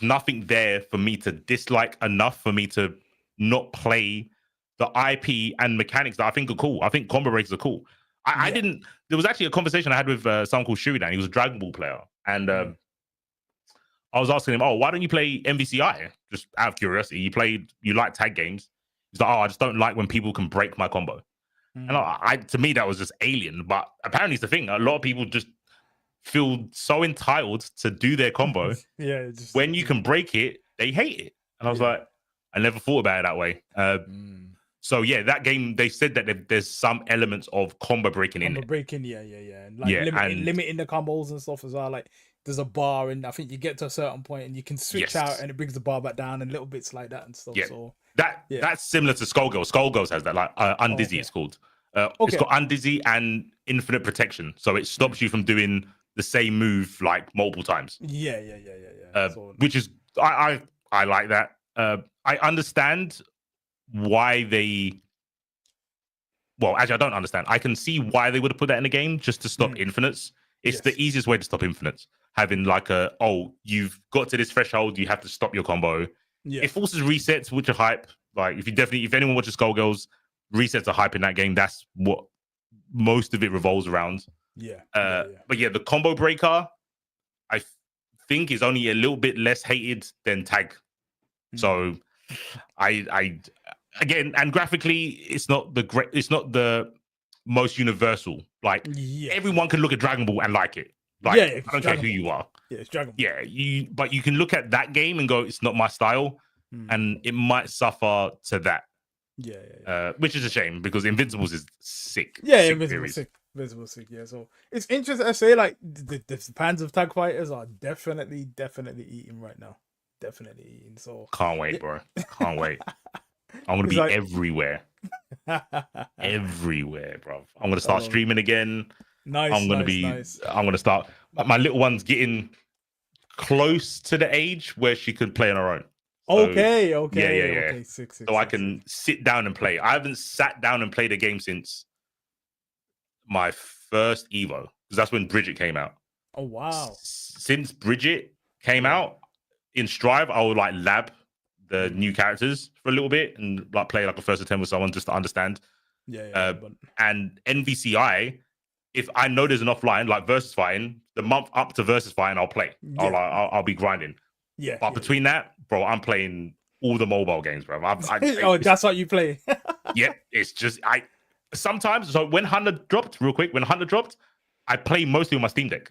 nothing there for me to dislike enough for me to not play the IP and mechanics that I think are cool. I think combo breaks are cool. I didn't. There was actually a conversation I had with someone called Shuridan. He was a Dragon Ball player, and I was asking him, "Oh, why don't you play MVCI?" Just out of curiosity. You like tag games. He's like, "Oh, I just don't like when people can break my combo." And to me, that was just alien. But apparently, it's the thing. A lot of people just feel so entitled to do their combo. When you can break it, they hate it. And I was like, I never thought about it that way. So yeah, that game, they said that there's some elements of combo breaking in it. And like limiting the combos and stuff as well. Like there's a bar, and I think you get to a certain point and you can switch out, and it brings the bar back down, and little bits like that and stuff. So that's similar to Skullgirls. Skullgirls has that, like Undizzy. It's called. It's got Undizzy and Infinite Protection, so it stops you from doing the same move like multiple times. Which is I like that. I understand why they. Well, actually, I don't understand. I can see why they would have put that in the game just to stop infinites. It's the easiest way to stop infinites. Having like you've got to this threshold, you have to stop your combo. It forces resets, which are hype. Like if anyone watches Skullgirls, resets are hype in that game. That's what most of it revolves around. But yeah, the combo breaker, I think is only a little bit less hated than tag. So I again, and graphically, it's not the most universal. Like everyone can look at Dragon Ball and like it. Like I don't care who you are. It's Dragon Ball. But you can look at that game and go, it's not my style, and it might suffer to that. Which is a shame because Invincibles is sick. Invincible sick. Yeah, so it's interesting. I say like the fans of tag fighters are definitely eating right now. Definitely eating. So can't wait, bro. Can't wait. I'm gonna be everywhere. Everywhere, bro. I'm gonna start streaming again. I'm gonna start. My little one's getting close to the age where she could play on her own. So, okay. Sick, so I can sit down and play. I haven't sat down and played a game since my first Evo, because that's when Bridget came out. Oh wow! Since Bridget came out in Strive, I would like lab the new characters for a little bit and like play like a first attempt with someone just to understand. And NVCI, if I know there's an offline like versus fighting, the month up to versus fighting, I'll play. I'll be grinding. But between that, bro, I'm playing all the mobile games, bro. That's what you play. It's just sometimes. So when 100 dropped, real quick, I play mostly on my Steam Deck.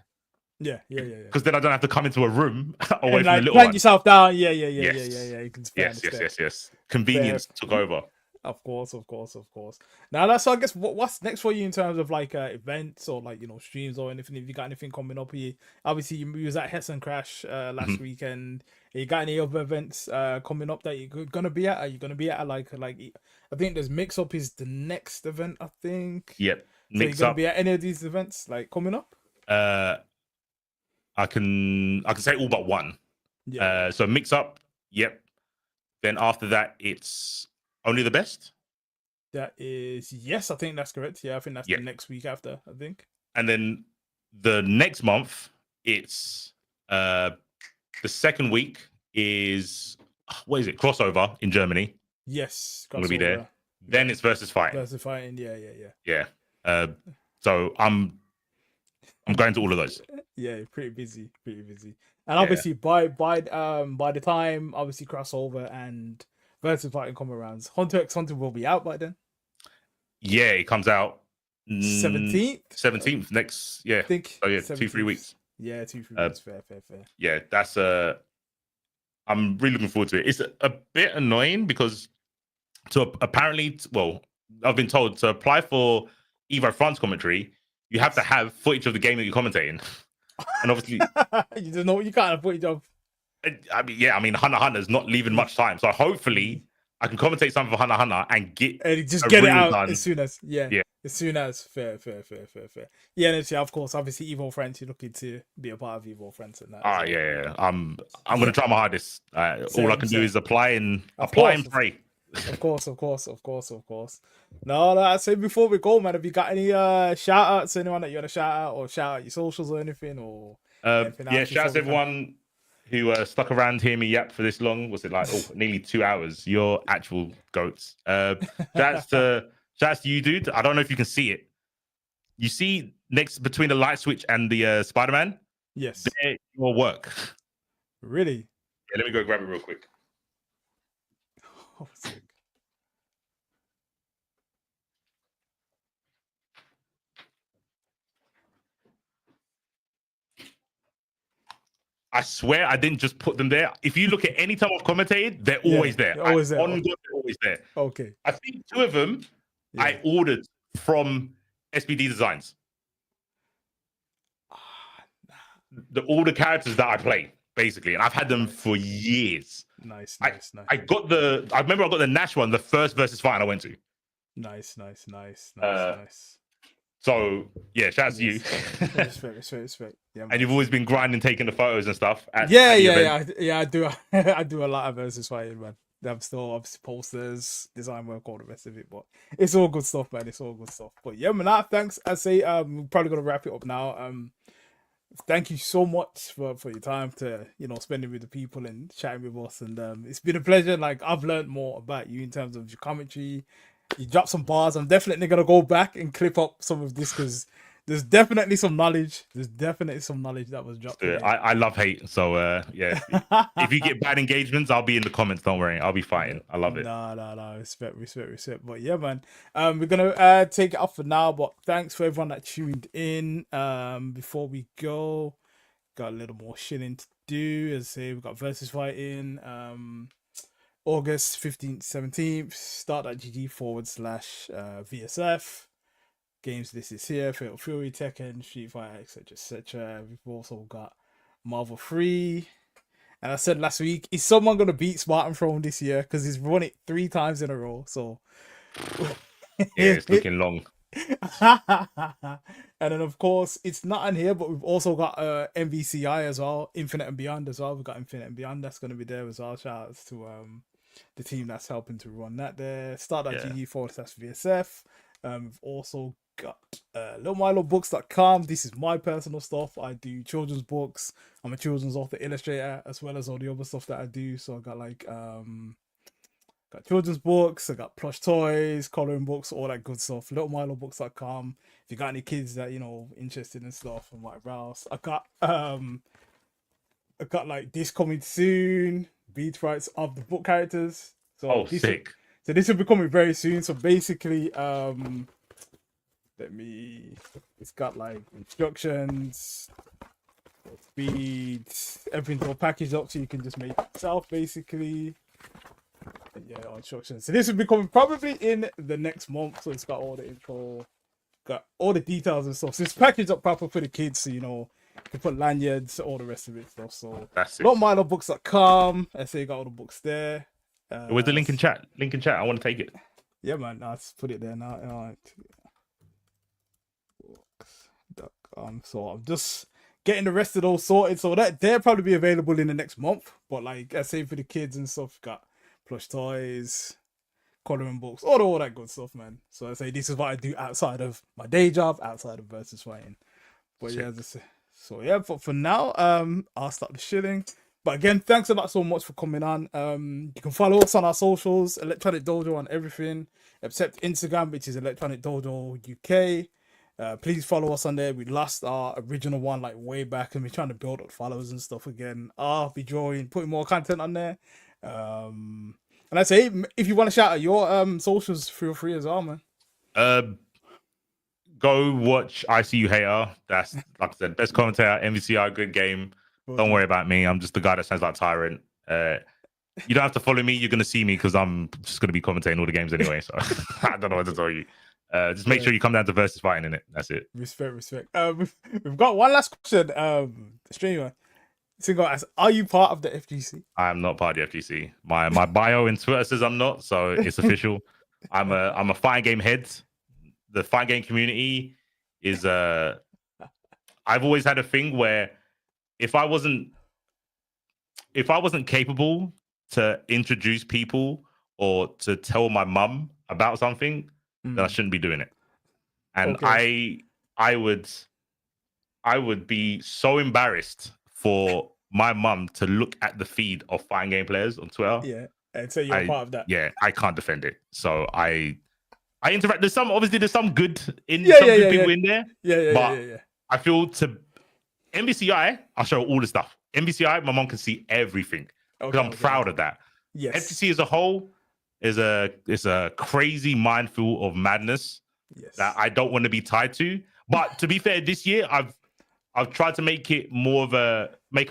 Because then I don't have to come into a room away from the little one. Yourself down. You can yes. Convenience took over. Of course. Now that's, I guess, what's next for you in terms of like events or like, streams or anything. If you got anything coming up here, obviously you was at Hessen Crash last weekend. You got any other events coming up that you're gonna be at? Are you gonna be at like I think there's Mix Up is the next event, I think. Yep. So you're gonna be at any of these events like coming up? I can say all but one. So Mix Up, yep. Then after that, it's Only the Best. That is, yes, I think that's correct. Yeah, I think that's the next week after, I think. And then the next month, it's the second week is, what is it? Crossover in Germany. Yes, I'm gonna be there. Then it's Versus Fighting. Yeah. So I'm going to all of those. Yeah, pretty busy. And obviously by the time obviously Crossover and Versus Fighting come around, Hunter x Hunter will be out by then. Yeah, it comes out 17th next. I think. So 2-3 weeks. Yeah, 2-3 weeks. Fair. Yeah, that's I'm really looking forward to it. It's a bit annoying because So apparently, well, I've been told to apply for Evo France commentary, you have to have footage of the game that you're commentating. And obviously, you just know you can't have footage of. I mean, Hunter Hunter's not leaving much time, so hopefully I can commentate something for Hunter Hunter and get just a get it reel out done. as soon as Yeah. as soon as fair. Yeah, and yeah, of course, obviously Evo Friends, you're looking to be a part of Evo Friends and that. Yeah. I'm gonna try my hardest. All I can do is apply and pray. Of course. No, I say before we go, man, have you got any shout outs to anyone that you want to shout out, or shout out your socials or anything, or anything yeah, shout out to everyone who stuck around hearing me yap for this long. Was it like nearly 2 hours? You're actual goats. Shouts to you, dude. I don't know if you can see it. You see next between the light switch and the Spider-Man? Yes. There your work. Really? Yeah, let me go grab it real quick. Oh, sick. I swear I didn't just put them there. If you look at any time I've commentated, they're always there. They're always there. On God, they're always there. Okay. I think 2 of them I ordered from SBD Designs. All the characters that I play, basically, and I've had them for years. Nice. I remember I got the Nash one, the first versus fight I went to. Nice. So yeah, shout out to you. Respect. Yeah, and you've always been grinding, taking the photos and stuff. I do. I do a lot of versus fighting, man. I'm still obviously posters, design work, all the rest of it, but it's all good stuff, man. It's all good stuff. But yeah, man, thanks. I say we're probably gonna wrap it up now. Thank you so much for your time to spending with the people and chatting with us, and it's been a pleasure. Like, I've learned more about you in terms of your commentary. You dropped some bars. I'm definitely gonna go back and clip up some of this because there's definitely some knowledge. That was dropped. I love hate. So yeah, if you get bad engagements, I'll be in the comments. Don't worry, I'll be fighting. I love it. No. Respect. But yeah, man, we're gonna take it off for now. But thanks for everyone that tuned in. Before we go, got a little more shilling to do. As I say, we've got versus fighting. August 15th, 17th. Start.gg/VSF. Games this is here: Fatal Fury, Tekken, Street Fighter, etc. We've also got Marvel 3. And I said last week, is someone gonna beat Spartan Throne this year? Because he's won it 3 times in a row. So yeah, it's looking long. And then of course it's not in here, but we've also got MVCI as well, Infinite and Beyond as well. We've got Infinite and Beyond that's gonna be there as well. Shout outs to the team that's helping to run that there. Start.gg/VSF. We've also got littlemilobooks.com. This is my personal stuff. I do children's books. I'm a children's author illustrator, as well as all the other stuff that I do. So I got got children's books, I got plush toys, coloring books, all that good stuff. littlemilobooks.com. If you got any kids that interested in stuff and whatever else, I got like this coming soon, beat rights of the book characters. So sick. So this will be coming very soon. So basically, it's got like instructions, speed, everything's all packaged up so you can just make it yourself basically. And yeah, instructions. So this will be coming probably in the next month. So it's got all the info, got all the details and stuff. So it's packaged up proper for the kids. So you can put lanyards, all the rest of it stuff. So that's it. LongtimeBooks.com. I say you got all the books there. Where's the link in chat? I want to take it. Yeah, man. Let's put it there now. So I'm just getting the rest of those sorted. So that they'll probably be available in the next month. But like I say, for the kids and stuff, got plush toys, coloring books, all that good stuff, man. So I say this is what I do outside of my day job, outside of versus fighting. But yeah, for now, I'll start the shilling. But again, thanks a lot so much for coming on. You can follow us on our socials, Electronic Dojo on everything except Instagram, which is Electronic Dojo UK. Please follow us on there. We lost our original one like way back, and we're trying to build up followers and stuff again. I'll be putting more content on there. And I say, if you want to shout out your socials, feel free as well, man. Go watch ICU Hater. That's like I said, best commentator, MVCI, good game. Don't worry about me. I'm just the guy that sounds like Tyrant. You don't have to follow me. You're gonna see me because I'm just gonna be commentating all the games anyway. So I don't know what to tell you. Just make sure you come down to versus fighting in it. That's it. Respect. We've got one last question. Streamer, single asks, are you part of the FGC? I am not part of the FGC. My bio in Twitter says I'm not, so it's official. I'm a fighting game head. The fighting game community is I've always had a thing where if I wasn't capable to introduce people or to tell my mum about something, then I shouldn't be doing it. And I would be so embarrassed for my mum to look at the feed of fighting game players on Twitter. Yeah, and so you're part of that. Yeah, I can't defend it. So I interact. There's some good in some good people in there. Yeah. I feel to MBCI, I'll show all the stuff. MBCI, my mom can see everything because I'm proud of that. Yes. FTC as a whole is a crazy minefield of madness that I don't want to be tied to. But to be fair, this year I've tried to make it more of a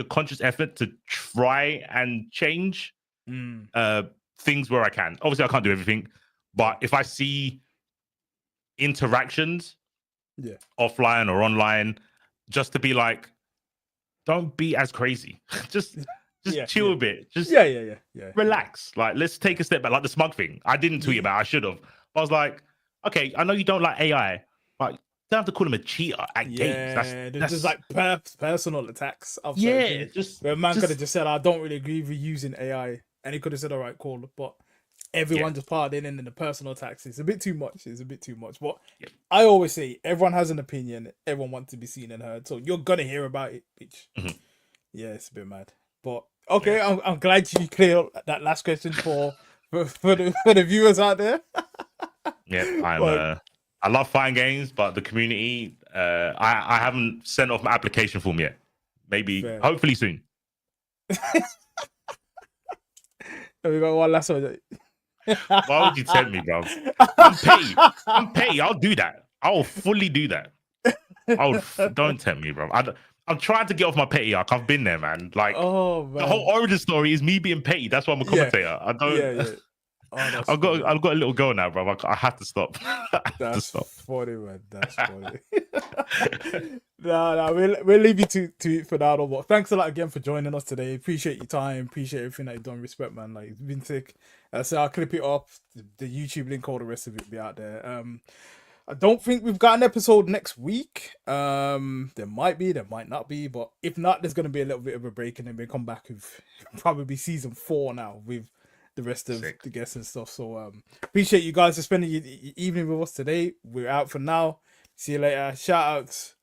conscious effort to try and change things where I can. Obviously, I can't do everything, but if I see interactions, offline or online, just to be like, don't be as crazy. just chill a bit. Just relax. Like, let's take a step back. Like the smug thing. I didn't tweet about it. I should have. I was like, okay, I know you don't like AI, but you don't have to call him a cheater at games. That's just like personal attacks. Just where a man could have just said, I don't really agree with using AI. And he could have said, all right, cool. But everyone just piled in, and then the personal attacks. It's a bit too much. But I always say, everyone has an opinion. Everyone wants to be seen and heard. So you're going to hear about it, bitch. Yeah, it's a bit mad. But okay, I'm glad you cleared that last question for the viewers out there. I love fighting games, but the community, I haven't sent off my application form yet. Maybe, hopefully soon. We got one last one. Why would you tempt me, bro? I'm petty. I'll do that. I'll fully do that. Don't tempt me, bro. I'm trying to get off my petty arc. I've been there, man. Like, the whole origin story is me being petty. That's why I'm a commentator. I don't. I've got a little girl now, bro. I have to stop. That's funny, man. That's funny. We'll leave you to it for now. But thanks a lot again for joining us today. Appreciate your time. Appreciate everything that you've done. Respect, man. Like, it's been sick. So I'll clip it up. The YouTube link, all the rest of it will be out there. I don't think we've got an episode next week. There might be, there might not be, but if not, there's going to be a little bit of a break, and then we'll come back with probably season 4 now with the rest of the guests and stuff. So appreciate you guys for spending your evening with us today. We're out for now. See you later. Shout out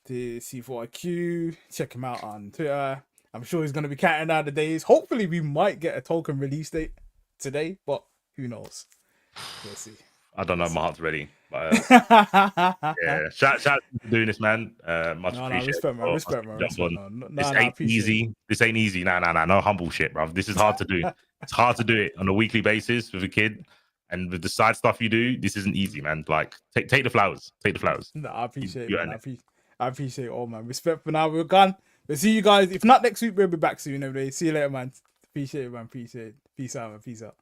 to C4IQ. Check him out on Twitter. I'm sure he's going to be counting down the days. Hopefully we might get a token release date today, but who knows? We'll see. I don't know. My heart's ready. But, shout out for doing this, man. Much appreciated. Respect, man. This ain't easy. This ain't easy. No humble shit, bro. This is hard to do. It's hard to do it on a weekly basis with a kid, and with the side stuff you do. This isn't easy, man. Like, take the flowers. Take the flowers. No, I appreciate it. I appreciate it all, man. Respect for now. We're gone. We'll see you guys. If not next week, we'll be back soon. Everybody. See you later, man. Appreciate it, man. Appreciate it. Peace out, man. Peace out.